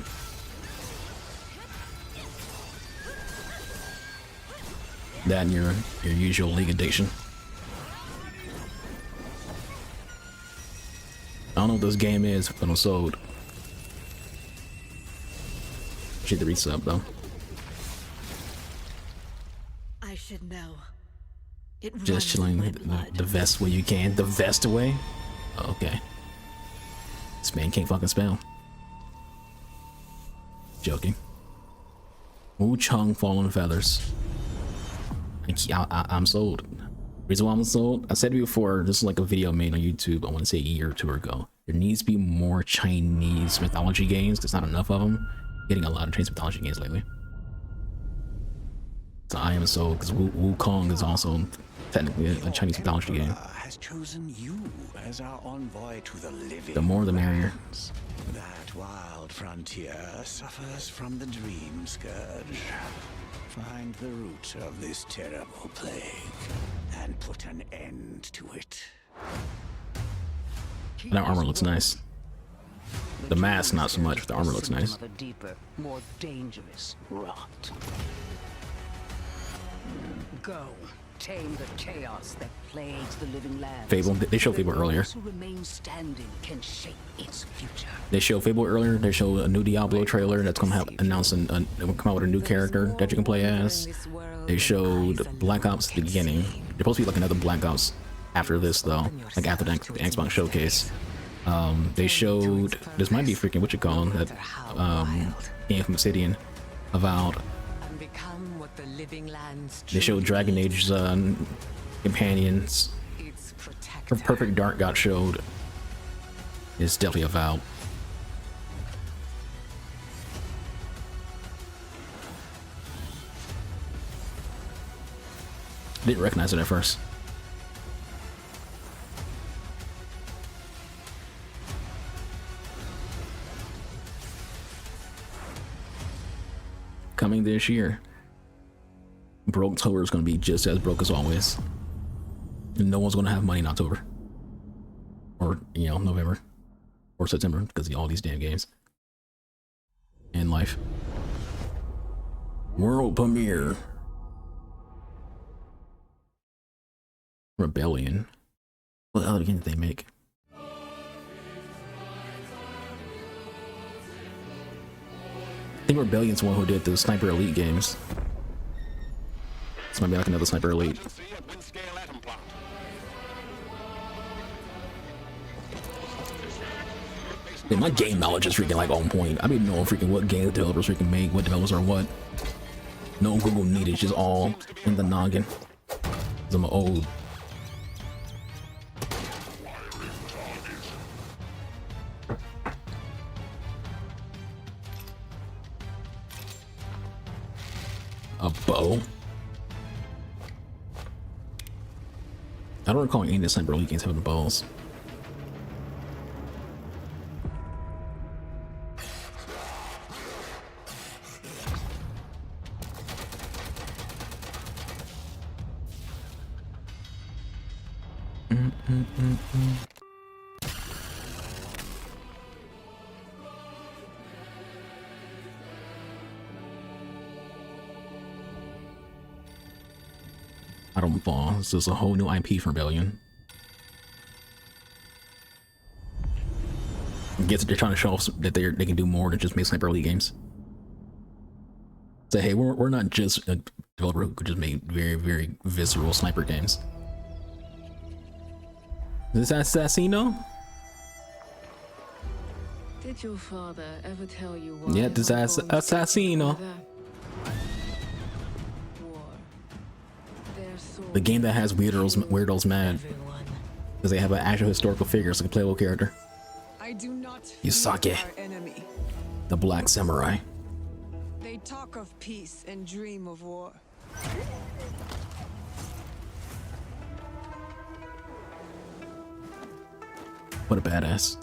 That and your usual League addiction. I don't know what this game is, but I'm sold. Appreciate the resub though. I should know. It Just chilling the vest way you can. The vest away. Okay. This man can't fucking spell. Joking. Wu Chang Fallen Feathers. I'm sold. Reason why I'm sold, I said it before, this is like a video made on YouTube, I want to say a year or two ago. There needs to be more Chinese mythology games. There's not enough of them. Getting a lot of Chinese mythology games lately. So I am sold, because Wukong is also technically a Chinese mythology game. Has chosen you as our envoy to the living. The more the merrier. That wild frontier suffers from the dream scourge. Find the root of this terrible plague and put an end to it. That armor looks nice. The mask not so much, but the armor looks nice. A deeper, more dangerous rot. Go, tame the chaos that plagues the living land. Fable, they showed Fable earlier. Those who remain standing can shape its future. They showed Fable earlier. They showed a new Diablo trailer that's gonna have announcing it will come out with a new character that you can play as. They showed Black Ops at the beginning. There's supposed to be like another Black Ops after this though, like after the Xbox showcase. They showed, this might be freaking what you call that game from Obsidian about. They showed Dragon Age's companions. Perfect Dark got showed. It's definitely a Valve. Didn't recognize it at first. Coming this year. Broketober is going to be just as broke as always. And no one's going to have money in October. Or, you know, November. Or September, because of all these damn games. And life. World premiere. Rebellion. What other game did they make? I think Rebellion's the one who did the Sniper Elite games. This might be like another Sniper Elite. Yeah, my game knowledge is freaking like on point. I don't know freaking what game developers freaking make, what developers are what. No Google need, it's just all in the noggin. 'Cause I'm old. A bow? I don't recall any of the Sniper Elite games having bows. Ironfall. This is a whole new IP for Rebellion. I guess they're trying to show off that they can do more than just make Sniper Elite games. Say, hey, we're not just a developer who could just make very, very visceral sniper games. Is this Assassino? Did your father ever tell you why? Yeah, this is Assassino. The game that has weirdos mad because they have an actual historical figure, so like a playable character. I do not Yusake, our enemy. the Black Samurai. They talk of peace and dream of war. What a badass.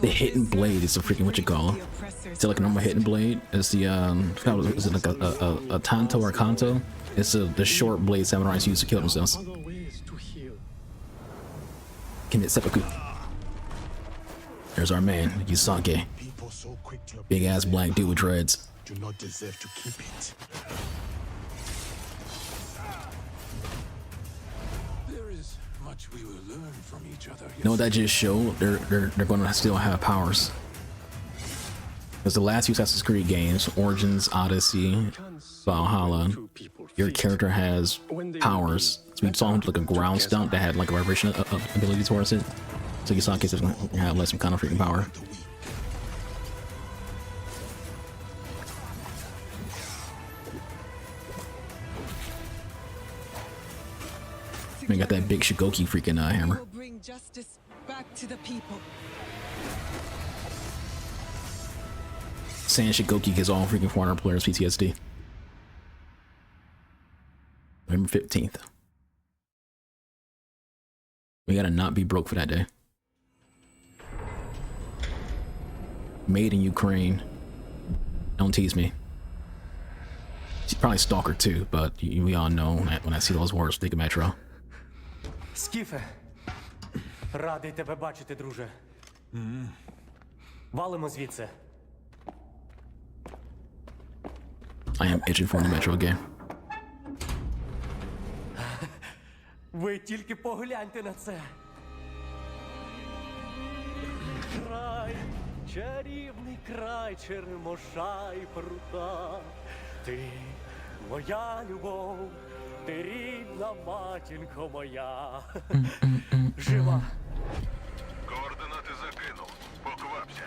The Hidden Blade is a freaking what you call. It's like a normal Hidden Blade. It's the is it like a Tanto or Kanto? It's the short blade samurais use to kill themselves. Commit seppuku. There's our man, Yusake. Big ass black dude with dreads. Do not deserve to keep it. There is much we will learn from each other. You know what that just showed? They're going to still have powers. Because the last few Assassin's Creed games, Origins, Odyssey, Valhalla, your character has powers. So we saw him like a ground stump that had like a vibration of ability towards it. So you saw cases have like some kind of freaking power. We got that big Shigoki freaking hammer. Bring justice back to the people. Saying Shigoki gives all freaking 400 players PTSD. November 15th. We gotta not be broke for that day. Made in Ukraine. Don't tease me. She's probably Stalker too, but we all know when I see those words, think of Metro. Скіфе, радий тебе бачити, друже. Валимо звідси. I am itching for a new Metro game. Ви тільки погляньте на це. Край, чарівний край черемоша і прута. Ти моя любов, ти рідна матінко моя. Жива. Координати закинув. Поквапся.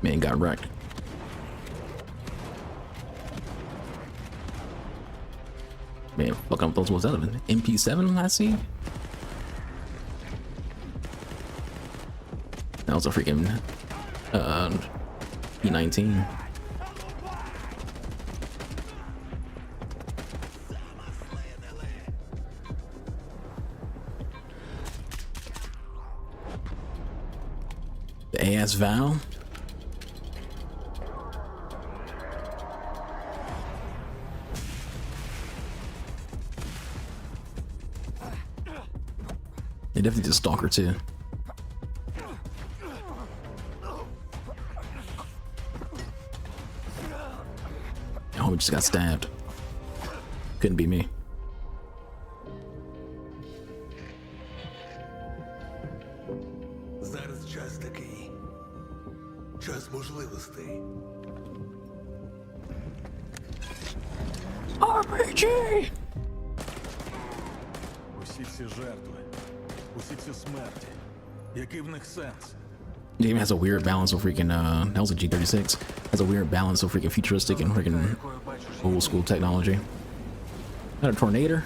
Man got wrecked. Man, fuck up those. What's that? An MP7 I see? That was a freaking P19. The AS Val. They definitely did Stalker too. Oh, we just got stabbed. Couldn't be me. Зараз час такий. Час можливостей. RPG! Усі ці жертви, усі ці смерті. Який в них сенс? It even has a weird balance of freaking that was a G36. Has a weird balance of freaking futuristic and freaking old school technology. Not a tornado?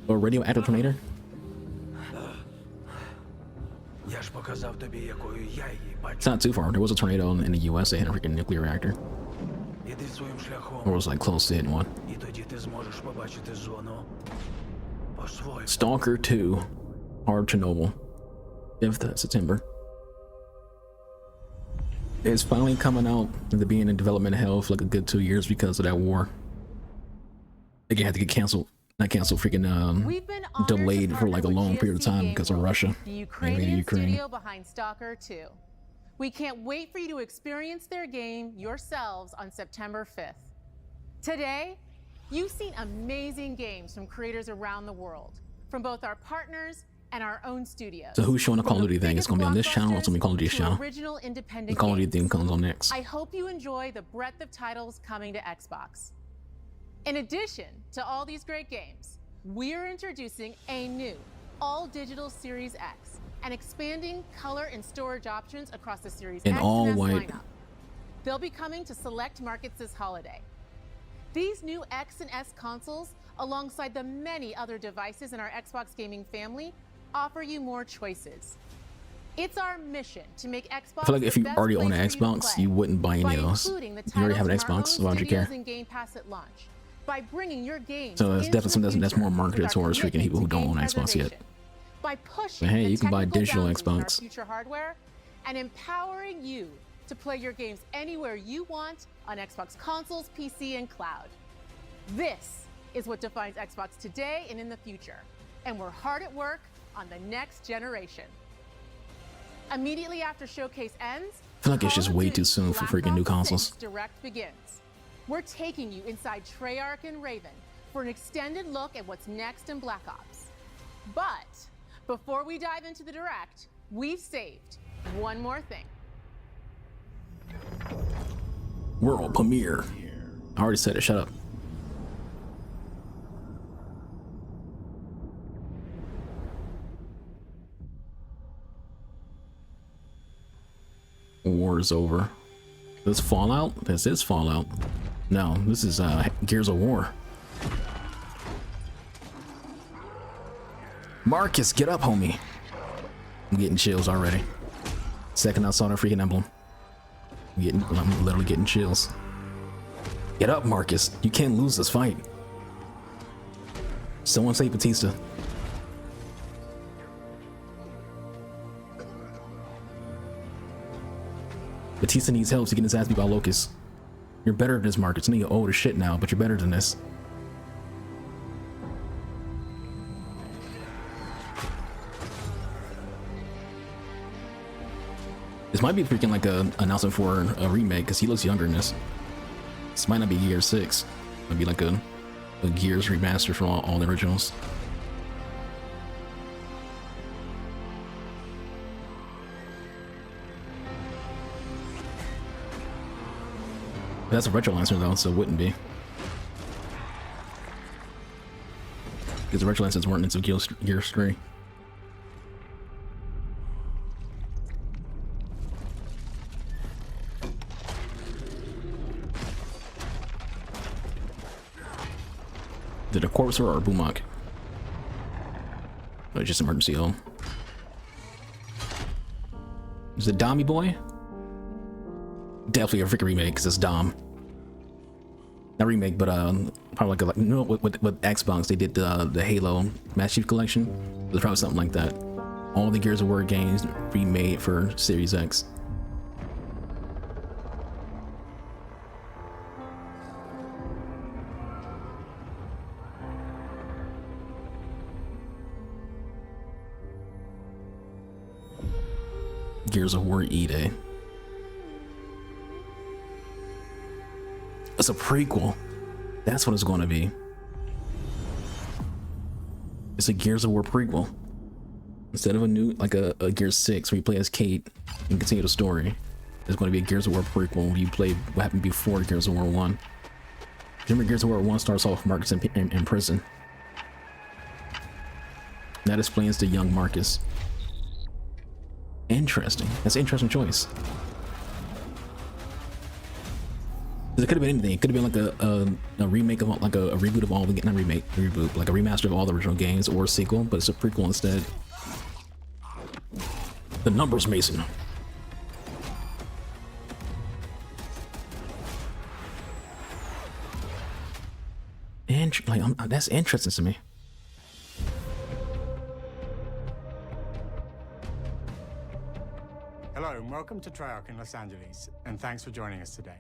Or radioactive tornado? Я ж показав тобі, якою я її бачу. It's not too far. There was a tornado in the US that hit a freaking nuclear reactor. Іди своїм шляхом. Or was like close to hitting one. І тоді ти зможеш побачити зону по-своєму. Stalker 2. Hard Chernobyl. 5th of September. It's finally coming out after being in development hell for like a good 2 years because of that war. Like it had to get canceled. Not canceled, freaking delayed for like a long period of time because of Russia. The Ukrainian studio behind Stalker 2. We can't wait for you to experience their game yourselves on September 5th. Today, you've seen amazing games from creators around the world, from both our partners and our own studios. So who's showing the Call of Duty thing? It's gonna be on this channel or it's gonna be Call of Duty channel. Original independent The Call of Duty games. thing comes on next. I hope you enjoy the breadth of titles coming to Xbox. In addition to all these great games, we're introducing a new all-digital Series X and expanding color and storage options across the Series In X all and S white. lineup. They'll be coming to select markets this holiday. These new X and S consoles, alongside the many other devices in our Xbox gaming family, offer you more choices. It's our mission to make Xbox I feel like if the you best already own place an for you to Xbox, play you wouldn't buy any by of those. including the You already have an titles from our Xbox, own why would you care? studios and Game Pass at launch. By bringing your games So that's into definitely something that's more the future marketed with our towards freaking people who don't own commitment Xbox to yet. game preservation. By pushing But hey, the you can buy technical digital boundaries in our Xbox. future hardware and empowering you to play your games anywhere you want on Xbox consoles, PC, and cloud. This is what defines Xbox today and in the future. And we're hard at work on the next generation. Immediately after Showcase ends, I feel like it's just way too soon for freaking new consoles. Direct begins. We're taking you inside Treyarch and Raven, for an extended look at what's next in Black Ops. But before we dive into the direct, we've saved one more thing. World premiere. I already said it, shut up. War is over. This Fallout? This is Fallout. No, this is Gears of War. Marcus, get up, homie. I'm getting chills already. Second I saw the freaking emblem. I'm literally getting chills. Get up, Marcus. You can't lose this fight. Someone save Batista. Batista needs help to get his ass beat by Locust. You're better than this, Marcus. I know you're old as shit now, but you're better than this. This might be freaking like a announcement for a remake because he looks younger in this. This might not be Gears 6. It might be like a Gears remaster from all the originals. That's a retro lancer though, so it wouldn't be. Because the retro lancers weren't into Gears 3. Did a corpse or a Boomok? No, just emergency home. Is it Dommy Boy? Definitely a freaking remake because it's Dom. Not remake, but probably like you know, with Xbox they did the Halo Master Chief Collection. It was probably something like that. All the Gears of War games remade for Series X. Gears of War E-Day. It's a prequel. That's what it's going to be. It's a Gears of War prequel. Instead of a new, like a Gears 6 where you play as Kate and continue the story, there's going to be a Gears of War prequel where you play what happened before Gears of War 1. Remember, Gears of War 1 starts off with Marcus in prison. That explains the young Marcus. Interesting. That's an interesting choice. It could have been anything. It could have been like a remake of like a reboot of all the not remake, reboot, like a remaster of all the original games or a sequel, but it's a prequel instead. The numbers, Mason. And like that's interesting to me. Hello and welcome to Treyarch in Los Angeles, and thanks for joining us today.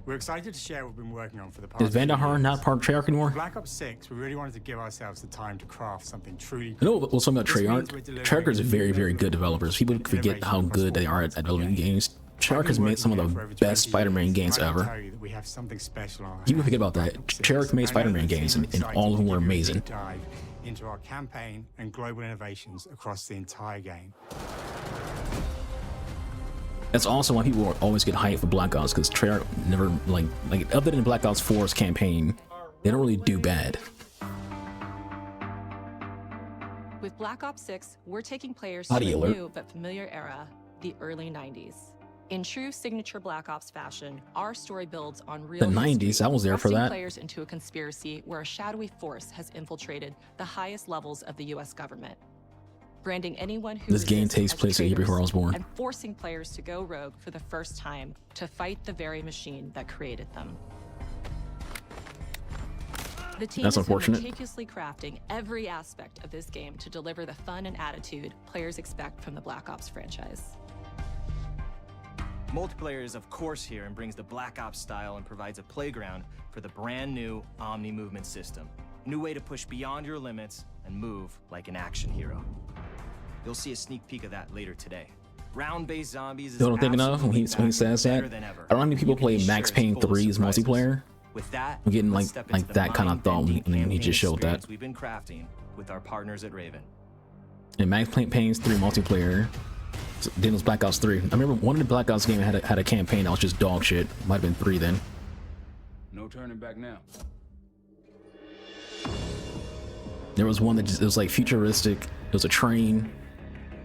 We're excited to share what we've been working on for the past. Is Vanderharn not part of Treyarch anymore? Black Ops 6, we really wanted to give ourselves the time to craft something truly. I know what's something about Treyarch. Treyarch is very, very good developers. People forget how good they are at developing games. Treyarch has made some of the best Spider-Man games ever. People forget about that. Treyarch made Spider-Man games, and all of them were amazing. Dive into our campaign and global innovations across the entire game. That's also why people always get hyped for Black Ops, because Treyarch never like other than Black Ops 4's campaign, they don't really do bad. With Black Ops 6, we're taking players to a new but familiar era, the early 90s. In true signature Black Ops fashion, our story builds on real the 90s. I was there for that. Players into a conspiracy where a shadowy force has infiltrated the highest levels of the U.S. government. Branding anyone who this game takes place a year before I was born, and forcing players to go rogue for the first time to fight the very machine that created them. The team That's unfortunate. Is meticulously crafting every aspect of this game to deliver the fun and attitude players expect from the Black Ops franchise. Multiplayer is of course here and brings the Black Ops style and provides a playground for the brand new Omni movement system. New way to push beyond your limits and move like an action hero. You'll see a sneak peek of that later today. Round-based zombies is you know what I'm thinking of when he says that? I don't know how many people play Max Payne 3's multiplayer, With that, I'm getting let's step into like the that kind of thought when mind-bending he just showed that. experience we've been crafting with our partners at Raven. In Max Payne's 3 multiplayer, then it was Black Ops 3. I remember one of the Black Ops games had a campaign that was just dog shit. Might have been 3 then. No turning back now. There was one that just, it was like futuristic. It was a train.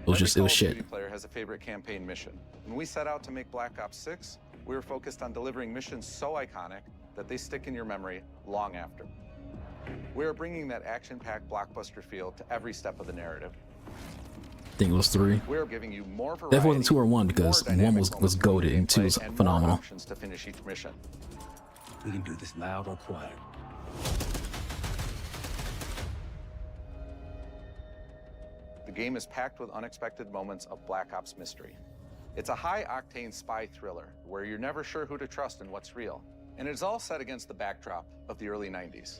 It was just, it was shit. Every player has a favorite campaign mission. When we set out to make Black Ops 6, we were focused on delivering missions so iconic that they stick in your memory long after. We are bringing that action-packed blockbuster feel to every step of the narrative. I think it was 3. We're giving you more variety. That wasn't 2 or 1 because 1 was goated and 2 was phenomenal. Options to finish each mission. We can do this loud or quiet. The game is packed with unexpected moments of Black Ops mystery. It's a high-octane spy thriller where you're never sure who to trust and what's real. And it's all set against the backdrop of the early 90s.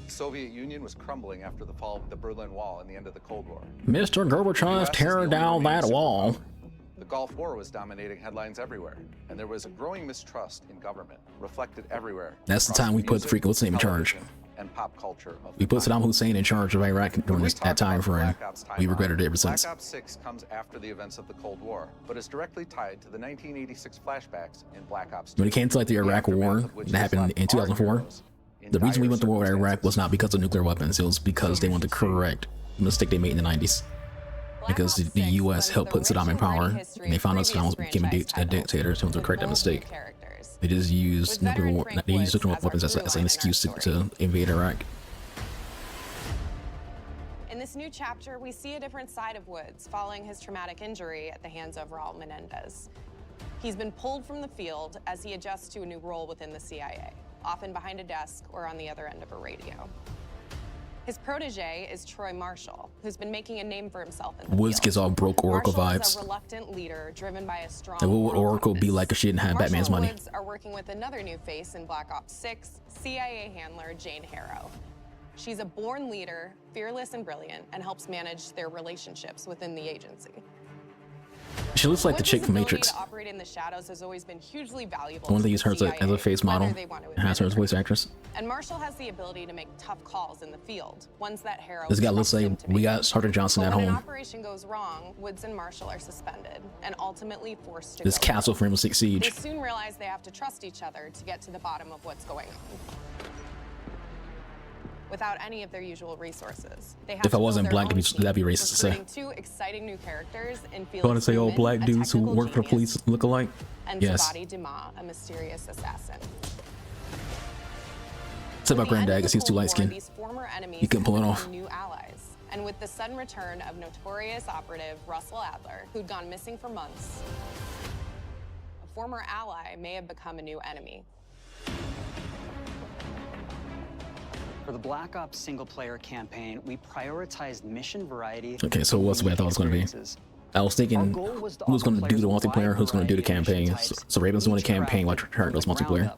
The Soviet Union was crumbling after the fall of the Berlin Wall and the end of the Cold War. Mr. Gorbachev, tear down that wall. The Gulf War was dominating headlines everywhere, and there was a growing mistrust in government, reflected everywhere. That's the time we put freaking what's name in charge. And pop culture of We put Saddam Hussein in charge of Iraq during that time frame. We regretted it ever since. Black Ops 6 comes after the events of the Cold War, but is directly tied to the 1986 flashbacks in Black Ops 2. When it came to like the Iraq War that happened in 2004, the reason we went to war with Iraq was not because of nuclear weapons. It was because they wanted to correct the mistake they made in the 90s. Because the U.S. helped put Saddam in power, and they found out Saddam became a dictator, so to correct that mistake. They just used nuclear weapons as an excuse to invade Iraq. In this new chapter, we see a different side of Woods following his traumatic injury at the hands of Raul Menendez. He's been pulled from the field as he adjusts to a new role within the CIA, often behind a desk or on the other end of a radio. His protege is Troy Marshall, who's been making a name for himself in the Woods field. gives off broke Oracle Marshall vibes. is a reluctant leader driven by a strong Like, what would moral Oracle be compass. like if she didn't have Batman's Marshall money? and Woods are working with another new face in Black Ops 6, CIA handler Jane Harrow. She's a born leader, fearless and brilliant, and helps manage their relationships within the agency. She looks like the Woods' chick from ability Matrix. to operate in the shadows has always been hugely valuable. The one to they the use her as a face CIA, model whether they want to and has her as a voice actress. And Marshall has the ability to make tough calls in the field, ones that Harrow This guy looks trusts him like to we make. got Sergeant Johnson But at when an home. operation goes wrong, Woods and Marshall are suspended and ultimately forced to This go castle home. from Rainbow Six Siege. They soon realize they have to trust each other to get to the bottom of what's going on. Without any of their usual resources, they have If I to wasn't build their black, own that'd be team, racist to say. recruiting 2 exciting new characters in You want to say, oh, Felix black Newman, a dudes who technical work for genius, police look alike? and Yes. Sabati Dumas, a mysterious assassin. Except my At the end granddad, of because the he's too Cold light War, skinned. these former enemies He couldn't pull it have off. become new allies. And with the sudden return of notorious operative Russell Adler, who'd gone missing for months, a former ally may have become a new enemy. For the Black Ops single-player campaign, we prioritized mission variety. Okay, so what's the way I thought it was going to be? I was thinking who's going to do the multiplayer, who's going to do the campaign. So Raven's doing the campaign while Trent does multiplayer.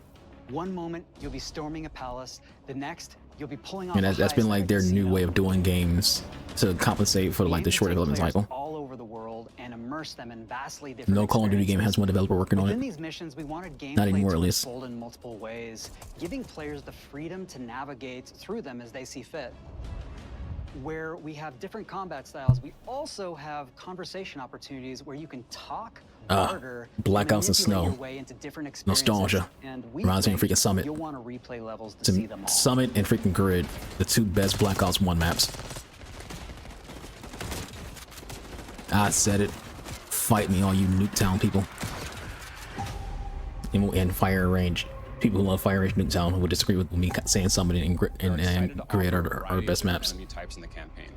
One moment, you'll be storming a palace. The next, you'll be pulling off And a that's been heist like at a their new casino. way of doing games to compensate for like the short development cycle. All over the world and immerse them in vastly different No Call of Duty game has one developer working on Within it. these missions, we wanted gameplay Not anymore, to at least. unfold in multiple ways, giving players the freedom to navigate through them as they see fit. Where we have different combat styles, we also have conversation opportunities where you can talk, barter, Black Ops and manipulate your Snow. way into different experiences. Nostalgia. And we Reminds me of think freaking Summit. You'll want to replay levels to see them all. Summit and freaking Grid, the 2 best Black Ops 1 maps. I said it. Fight me, all you Nuketown people. And Fire Range. People who love Fire Range Nuketown would disagree with me saying Summit and Grid are the best maps. Enemy types in the campaign.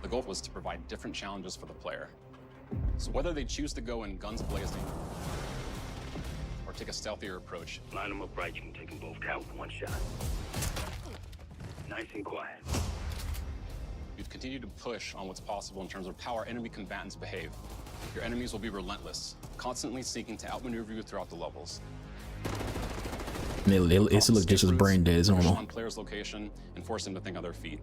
The goal was to provide different challenges for the player. So whether they choose to go in guns blazing or take a stealthier approach, Line them up right, you can take them both down with one shot. Nice and quiet. you've continued to push on what's possible in terms of how our enemy combatants behave. Your enemies will be relentless, constantly seeking to outmaneuver you throughout the levels. It's look just as brain dead as normal. On player's location and force them to think on their feet.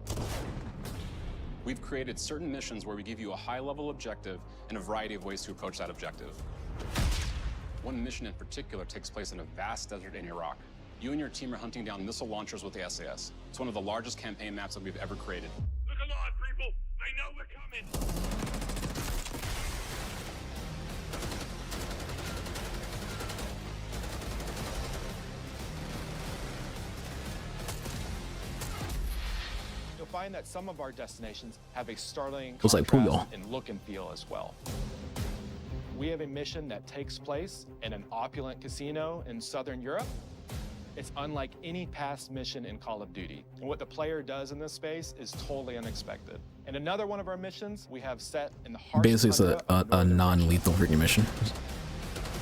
We've created certain missions where we give you a high-level objective and a variety of ways to approach that objective. One mission in particular takes place in a vast desert in Iraq. You and your team are hunting down missile launchers with the SAS. It's one of the largest campaign maps that we've ever created. Look alive, people! They know we're coming! You'll find that some of our destinations have a startling Looks like contrast Puyol. in look and feel as well. We have a mission that takes place in an opulent casino in Southern Europe. It's unlike any past mission in Call of Duty. And what the player does in this space is totally unexpected. And another one of our missions we have set in the harsh Basically, it's tundra of a non-lethal freaking mission.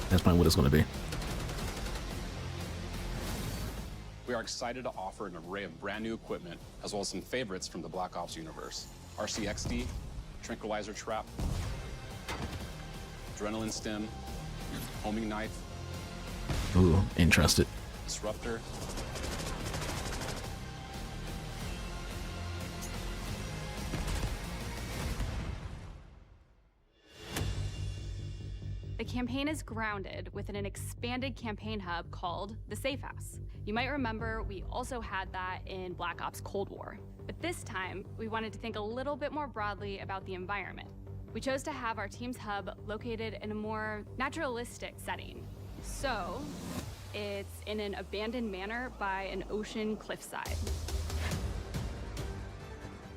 That's probably what it's going to be. We are excited to offer an array of brand new equipment, as well as some favorites from the Black Ops universe. RCXD, Tranquilizer Trap, Adrenaline Stem, Homing Knife, Ooh, interested. Disruptor, The campaign is grounded within an expanded campaign hub called the Safe House. You might remember we also had that in Black Ops Cold War. But this time, we wanted to think a little bit more broadly about the environment. We chose to have our team's hub located in a more naturalistic setting. So, it's in an abandoned manor by an ocean cliffside.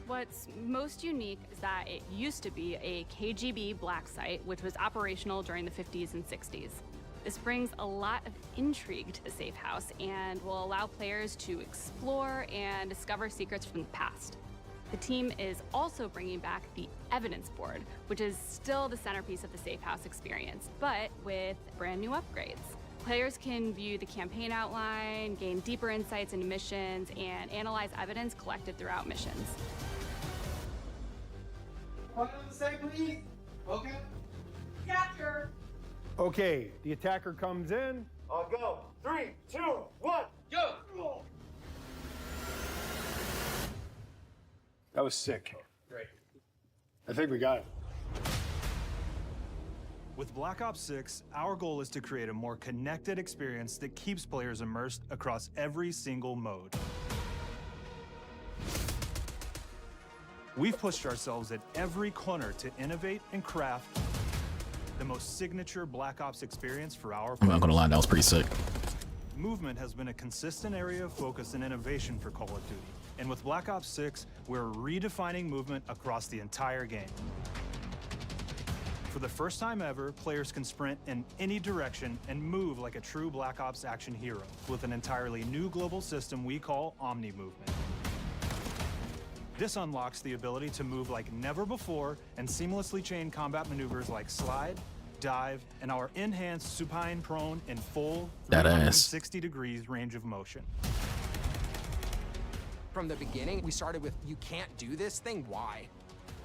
What's most unique is that it used to be a KGB black site, which was operational during the 50s and 60s. This brings a lot of intrigue to the Safe House and will allow players to explore and discover secrets from the past. The team is also bringing back the Evidence Board, which is still the centerpiece of the Safe House experience, but with brand new upgrades. Players can view the campaign outline, gain deeper insights into missions, and analyze evidence collected throughout missions. One on the side, please. Okay. Capture. Okay, the attacker comes in. I'll go. 3, 2, 1, go. That was sick. Great. I think we got it. With Black Ops 6, our goal is to create a more connected experience that keeps players immersed across every single mode. We've pushed ourselves at every corner to innovate and craft the most signature Black Ops experience for our I'm not gonna lie, that was pretty sick. Movement has been a consistent area of focus and innovation for Call of Duty. And with Black Ops 6, we're redefining movement across the entire game. For the first time ever, players can sprint in any direction and move like a true Black Ops action hero with an entirely new global system we call Omni Movement. This unlocks the ability to move like never before and seamlessly chain combat maneuvers like slide, dive, and our enhanced supine prone in full That ass. 360 degrees range of motion. From the beginning, we started with, you can't do this thing, why?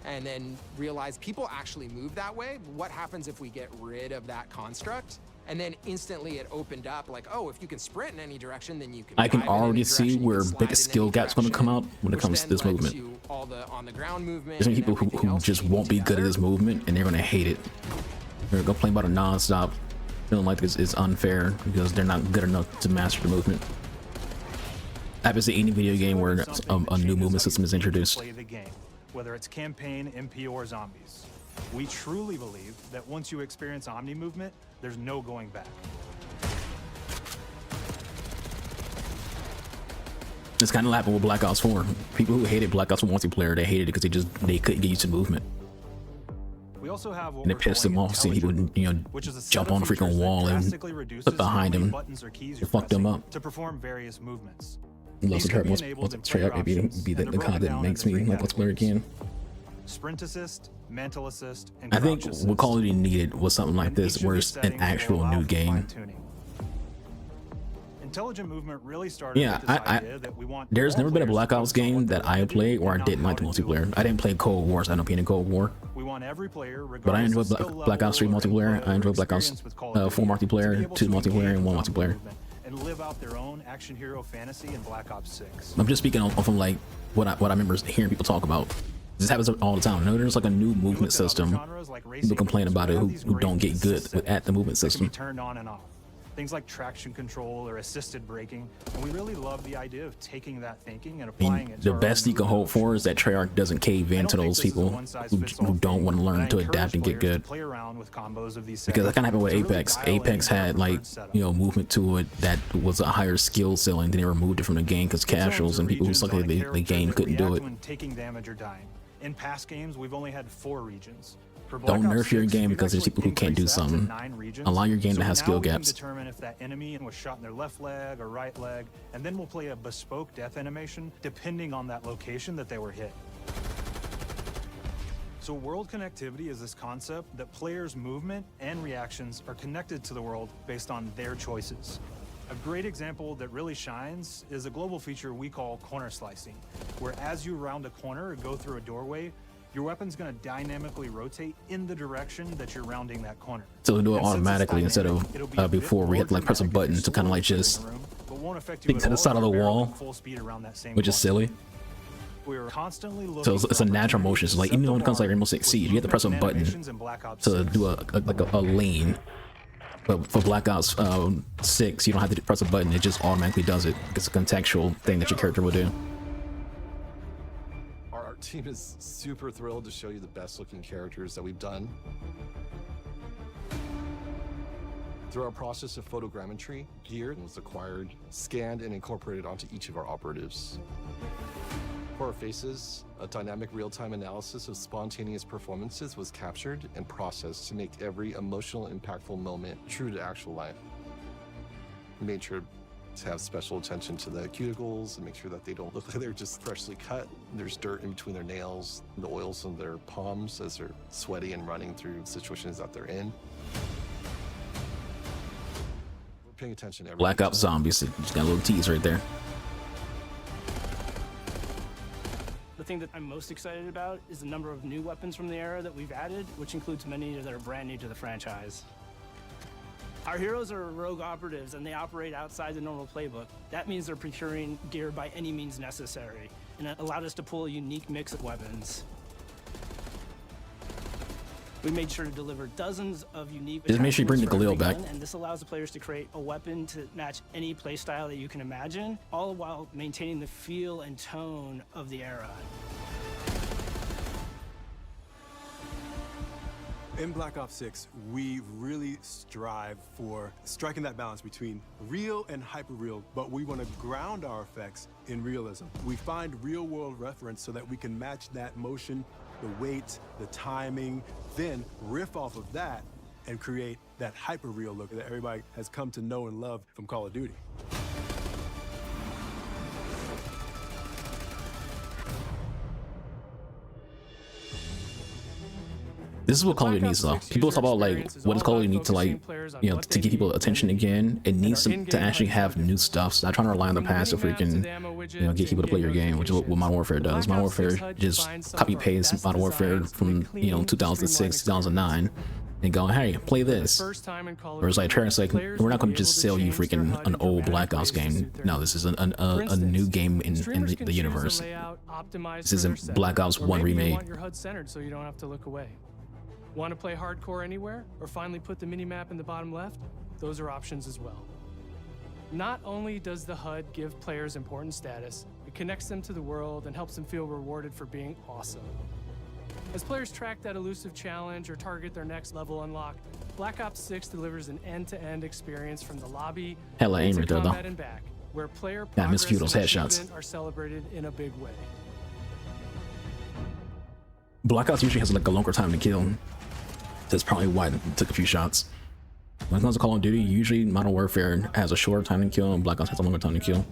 And then realized people actually move that way. What happens if we get rid of that construct? And then instantly it opened up like, oh, if you can sprint in any direction, then you can. I can dive in any already direction, see you can where slide biggest in skill any gap's gonna come out when it which comes to then this led movement. to all the on the ground movement. There's gonna be and people who everything else just being won't be good at together. this movement and they're gonna hate it. They're gonna complain about it non-stop, feeling like it's unfair because they're not good enough to master the movement. Happens to any video game where a new movement system is introduced. Play the game, whether it's campaign, MP, or zombies. We truly believe that once you experience Omni Movement, there's no going back. It's kind of happened with Black Ops 4. People who hated Black Ops 4 multiplayer, they hated it because they couldn't get used to movement. We also have what And it we're pissed them calling off seeing people, you know, which is a set jump of on a freaking features that wall and drastically reduces look behind how many him. buttons or keys It you're fucked them pressing up. to perform various movements. Unless These the can be most enabled in straight up player be options, the and they're kind broken that down makes into me three like multiplayer again. Sprint assist, mantle assist, and I think crouch assist. what Call of Duty needed was something like this, where it's an actual new game. Intelligent movement really started Yeah, with this idea that we want there's all never been a players Black to Ops focus on game what that they're I good at played where I and didn't not like the how to do it. multiplayer. I didn't play Cold War, so I don't play in Cold War. We want every player, But I enjoyed regardless of skill Black Ops 3 level or multiplayer. input I or enjoyed Black Ops experience with Call 4 of Duty, to be multiplayer, able 2 to multiplayer, engage and 1 with multiplayer. movement and live out their own action hero fantasy in Black Ops 6. I'm just speaking off of like what I remember hearing people talk about. This happens all the time. I know there's like a new movement system. People complain about it who don't get good at the movement Can be system. turned on and off. things like traction control or assisted braking. And we really love the idea of taking that thinking and applying it to The our best own you can hope for is that Treyarch doesn't cave in to those people who don't want to learn to adapt and get good. play around with combos of these Because that kind of happened with to really Apex. dial in Apex our had like, preferred you know, movement to it that was a higher skill ceiling. Then they removed it from the game because casuals and people who suck at the game couldn't do it. when taking damage or dying. In past games, we've only had 4 regions. For Don't Black Ops nerf your 6, game we've because there's actually people who can't do increased that to something. 9 regions. Allow your game So to have now skill we can gaps. determine if that enemy was shot in their left leg or right leg, and then we'll play a bespoke death animation depending on that location that they were hit. So world connectivity is this concept that players' movement and reactions are connected to the world based on their choices. A great example that really shines is a global feature we call corner slicing, where as you round a corner or go through a doorway, your weapon's going to dynamically rotate in the direction that you're rounding that corner. So do it And since it's automatically instead dynamic, it'll be a of bit before we more had to like press a dramatic if button you're to kind of like slowly just in the room, but won't affect you stick at to the all side if of the you're barreling wall, full speed around that same which is corner. silly. We are constantly looking So it's a natural motion. So like even when it comes to like Rainbow Six Siege, you have to press a button to do a lane. But for Black Ops 6, you don't have to press a button; it just automatically does it. It's a contextual thing that your character will do. Our art team is super thrilled to show you the best looking characters that we've done. Through our process of photogrammetry, gear was acquired, scanned, and incorporated onto each of our operatives. For our faces, a dynamic real-time analysis of spontaneous performances was captured and processed to make every emotional, impactful moment true to actual life. We made sure to have special attention to the cuticles and make sure that they don't look like they're just freshly cut. There's dirt in between their nails, the oils on their palms as they're sweaty and running through situations that they're in. We're paying attention to every Black Ops Zombies, just got a little tease right there. The thing that I'm most excited about is the number of new weapons from the era that we've added, which includes many that are brand new to the franchise. Our heroes are rogue operatives and they operate outside the normal playbook. That means they're procuring gear by any means necessary, and it allowed us to pull a unique mix of weapons. We made sure to deliver dozens of unique Just make sure you bring the attachments for Galil every back. gun, and this allows the players to create a weapon to match any playstyle that you can imagine, all while maintaining the feel and tone of the era. In Black Ops 6, we really strive for striking that balance between real and hyper-real, but we want to ground our effects in realism. We find real-world reference so that we can match that motion, the weight, the timing, then riff off of that and create that hyper-real look that everybody has come to know and love from Call of Duty. This is what Call of Duty needs though. People talk about like what does Call of Duty need to like, you know, to get people attention again. It needs to actually have new stuff. So not trying to rely on the past so freaking, you know, get people to play your game, which is what Modern Warfare does. Modern Warfare just copy paste Modern Warfare from, you know, 2006, 2009 and go, hey, play this. Whereas like Treyarch's like, we're not going to just sell you freaking an old Black Ops game. No, this is a new game in the universe. This isn't Black Ops 1 remake. Want your HUD centered so you don't have to look away. Want to play hardcore anywhere, or finally put the minimap in the bottom left? Those are options as well. Not only does the HUD give players important status, it connects them to the world and helps them feel rewarded for being awesome. As players track that elusive challenge or target their next level unlock, Black Ops 6 delivers an end-to-end experience from the lobby Hella aim into right there, though. combat and back, where player Yeah, I miss progress few of and those headshots. achievement are celebrated in a big way. Black Ops usually has like a longer time to kill. That's probably why it took a few shots. When it comes to Call of Duty, usually Modern Warfare has a shorter time to kill and Black Ops has a longer time to kill.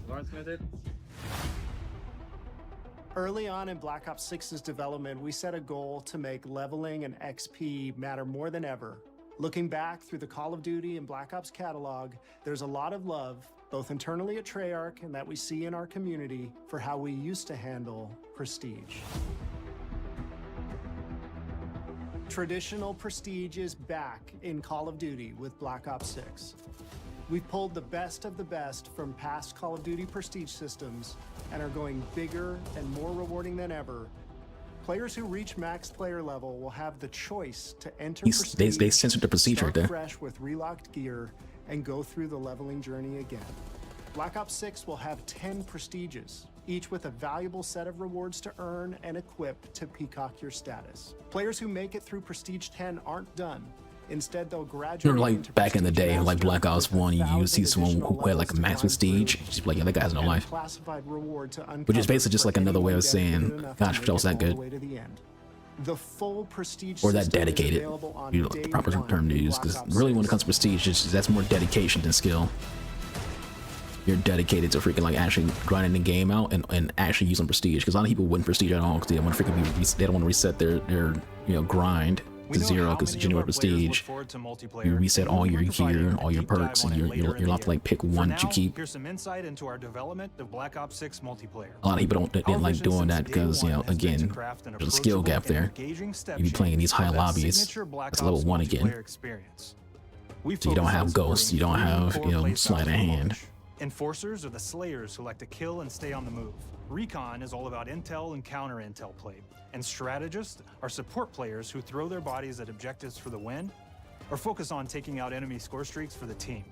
Early on in Black Ops 6's development, we set a goal to make leveling and XP matter more than ever. Looking back through the Call of Duty and Black Ops catalog, there's a lot of love, both internally at Treyarch and that we see in our community, for how we used to handle prestige. Traditional prestige is back in Call of Duty with Black Ops 6. We've pulled the best of the best from past Call of Duty prestige systems and are going bigger and more rewarding than ever. Players who reach max player level will have the choice to enter prestige, They censored the prestige right start there. fresh with relocked gear, and go through the leveling journey again. Black Ops 6 will have 10 prestiges, each with a valuable set of rewards to earn and equip to peacock your status. Players who make it through Prestige 10 aren't done. Instead, they'll graduate. Remember, like into back in the Prestige day, like Master Black Ops 1, you used to see someone who had like a max prestige. Just be like, yeah, that guy has no and a life. classified reward to Which is uncover basically just for like another way anyone of saying, dedicated enough gosh, to that was make that it all good. the way to the end. The full Prestige Or that system is dedicated, available on you know, the day proper one term to in use. Black Because Ops really, when 6. it comes to prestige, that's more dedication than skill. You're dedicated to freaking like actually grinding the game out and actually using prestige. Because a lot of people wouldn't prestige at all because they don't want to freaking they don't want to reset their grind to zero because genuine prestige. You reset all your gear, all your perks, and you're allowed to like pick one that you keep. Here's some insight into our development of Black Ops 6 multiplayer. A lot of people didn't like doing that because, again, there's a skill gap there. You be playing these high lobbies. It's level 1 again. So you don't have ghosts, you don't have, sleight of hand. Enforcers are the slayers who like to kill and stay on the move. Recon is all about intel and counter intel play. And strategists are support players who throw their bodies at objectives for the win or focus on taking out enemy score streaks for the team.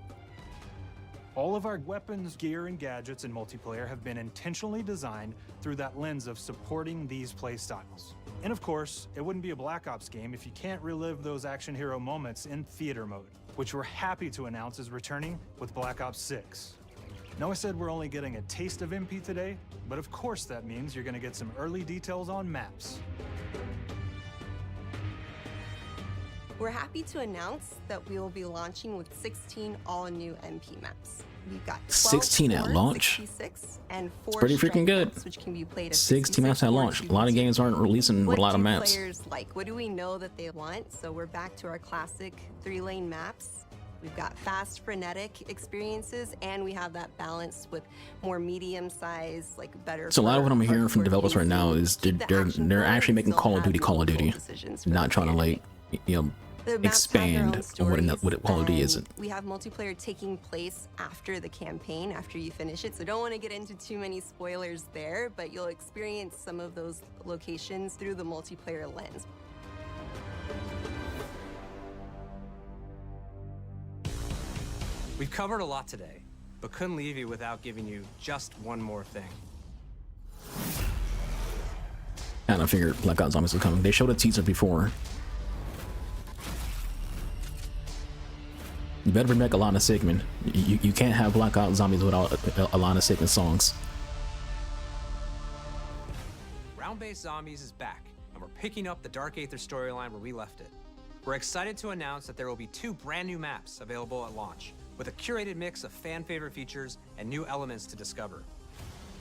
All of our weapons, gear, and gadgets in multiplayer have been intentionally designed through that lens of supporting these play styles. And of course, it wouldn't be a Black Ops game if you can't relive those action hero moments in theater mode, which we're happy to announce is returning with Black Ops 6. Now, I said we're only getting a taste of MP today, but of course that means you're going to get some early details on maps. We're happy to announce that we will be launching with 16 all-new MP maps. We've got 16 at launch? 66 and 4 It's pretty freaking good. maps, which can be played at 16 maps at launch. A lot of games aren't releasing with a lot of maps. Players like, what do we know that they want? So we're back to our classic 3-lane maps. We've got fast, frenetic experiences, and we have that balance with more medium-sized, like better. So a lot of what I'm hearing from developers right now is they're actually making Call of Duty, not trying to like expand on what Call of Duty isn't. We have multiplayer taking place after the campaign, after you finish it. So don't want to get into too many spoilers there, but you'll experience some of those locations through the multiplayer lens. We've covered a lot today, but couldn't leave you without giving you just one more thing. And I figured Black Ops Zombies was coming. They showed a teaser before. You better remake Alana Sigmund. You can't have Black Ops Zombies without Alana Sigmund songs. Round-based Zombies is back, and we're picking up the Dark Aether storyline where we left it. We're excited to announce that there will be 2 brand new maps available at launch, with a curated mix of fan-favorite features and new elements to discover.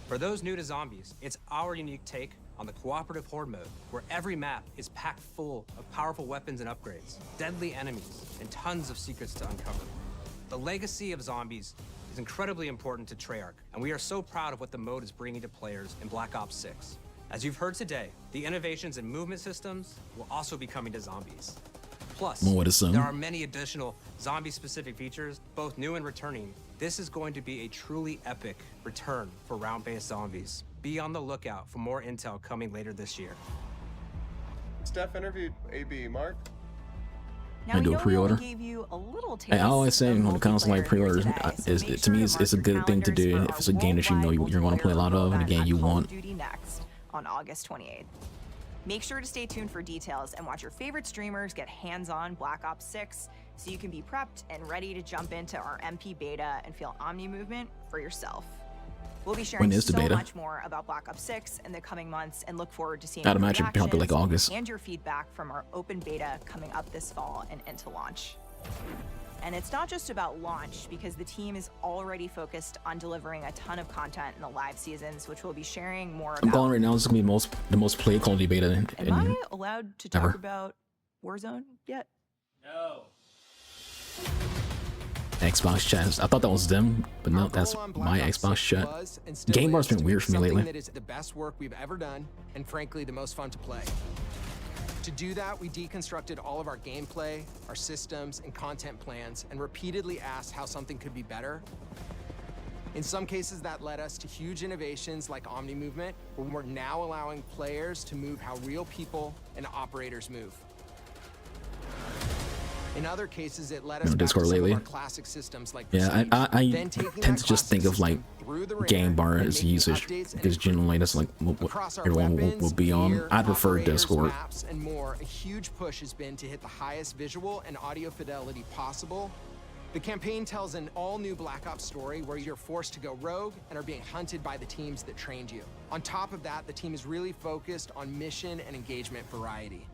For those new to Zombies, it's our unique take on the cooperative horde mode, where every map is packed full of powerful weapons and upgrades, deadly enemies, and tons of secrets to uncover. The legacy of Zombies is incredibly important to Treyarch, and we are so proud of what the mode is bringing to players in Black Ops 6. As you've heard today, the innovations in movement systems will also be coming to Zombies. Plus, there are many additional zombie-specific features, both new and returning. This is going to be a truly epic return for round-based Zombies. Be on the lookout for more intel coming later this year. Steph interviewed AB Mark. I do a pre-order. I always say when it comes to like pre-orders, to me it's a good thing to do if it's a game that you know you're going to play a lot of and a game you want. Next on August 28th. Make sure to stay tuned for details and watch your favorite streamers get hands-on Black Ops 6 so you can be prepped and ready to jump into our MP beta and feel Omni movement for yourself. We'll be sharing so much more about Black Ops 6 in the coming months and look forward to seeing I'd your imagine probably like August. and your feedback from our open beta coming up this fall and into launch. And it's not just about launch, because the team is already focused on delivering a ton of content in the live seasons, which we'll be sharing more about. I'm calling right now. This is gonna be the most played Call of Duty beta Am I allowed to talk about Warzone yet? No. Xbox chat. I thought that was them, but no, that's my Xbox chat. Game bar's been weird for me lately. That is the best work we've ever done, and frankly, the most fun to play. To do that, we deconstructed all of our gameplay, our systems, and content plans, and repeatedly asked how something could be better. In some cases, that led us to huge innovations like Omni Movement, where we're now allowing players to move how real people and operators move. In other cases, it led us back Discord to some lately. of our classic systems like Yeah, Prestige. I Then taking tend that to just think of like through the game ringer and bars making usage updates and because generally that's like what Across our everyone weapons, will be on. gear, I prefer operators, Discord. maps, and more, a huge push has been to hit the highest visual and audio fidelity possible. The campaign tells an all-new Black Ops story where you're forced to go rogue and are being hunted by the teams that trained you. On top of that, the team is really focused on mission and engagement variety.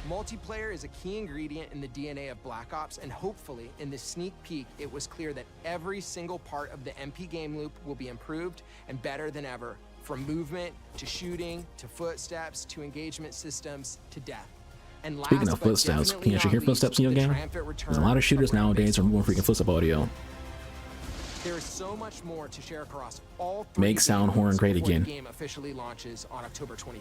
Multiplayer is a key ingredient in the DNA of Black Ops, and hopefully, in this sneak peek, it was clear that every single part of the MP game loop will be improved and better than ever, from movement, to shooting, to footsteps, to engagement systems, to death. And Speaking last of but footsteps, definitely can you actually not hear least, footsteps in your the game? triumphant There's a lot of shooters nowadays are moving freaking footstep audio. There is so much more to share across all three Make sound game horn modes great before again. The game officially launches on October 25th.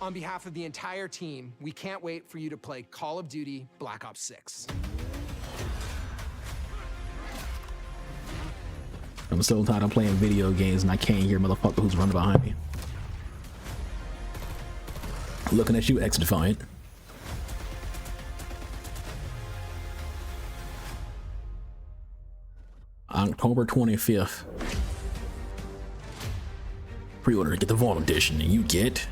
On behalf of the entire team, we can't wait for you to play Call of Duty Black Ops 6. I'm so tired of playing video games and I can't hear motherfucker who's running behind me. Looking at you, X-Defiant. October 25th. Pre-order to get the Vault Edition and you get...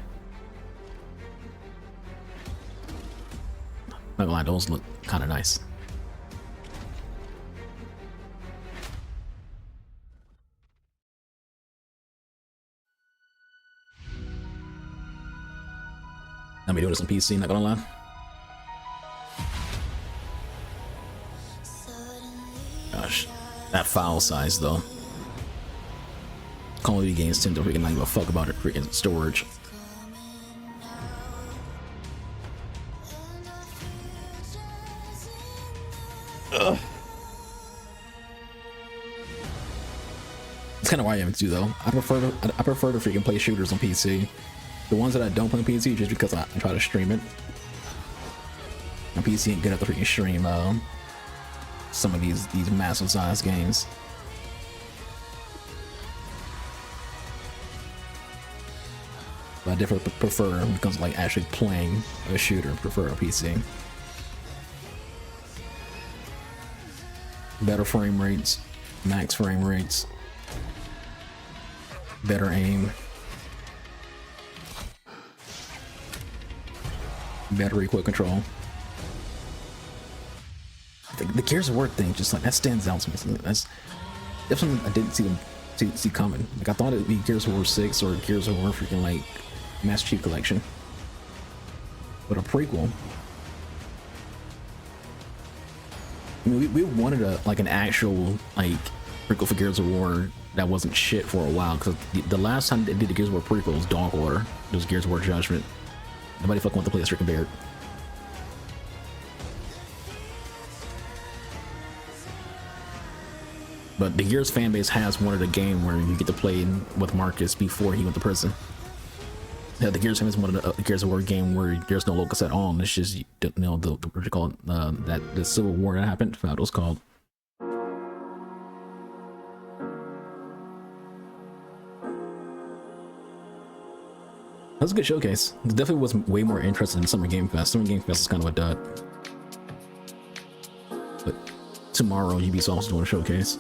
Not gonna lie, those look kind of nice. I'll be doing this on PC, not gonna lie. Gosh, that file size though. Call of Duty games tend to freaking not give a fuck about it freaking storage. Ugh. It's kind of why I am too though. I prefer to freaking play shooters on PC. The ones that I don't play on PC just because I try to stream it. My PC ain't good at the freaking stream some of these massive size games. But I definitely prefer when it comes to like actually playing a shooter, prefer a PC. Better frame rates, max frame rates, better aim, better recoil control. The Gears of War thing, just like that stands out to me. That's something I didn't see coming. Like I thought it'd be Gears of War 6 or Gears of War freaking like Master Chief Collection, but a prequel. I mean, we wanted like an actual like prequel for Gears of War that wasn't shit for a while, because the last time they did the Gears of War prequel was Dog Water. It was Gears of War Judgment. Nobody fucking wanted to play a freaking Barrett. But the Gears fanbase has wanted a game where you get to play with Marcus before he went to prison. Yeah, the Gears fanbase wanted a Gears of War game where there's no locus at all, and it's just, you know, the what you call it, that the Civil War that happened. I forgot what it was called. That was a good showcase. It definitely was way more interesting than Summer Game Fest. Summer Game Fest is kind of a dud. But tomorrow, Ubisoft's doing a showcase.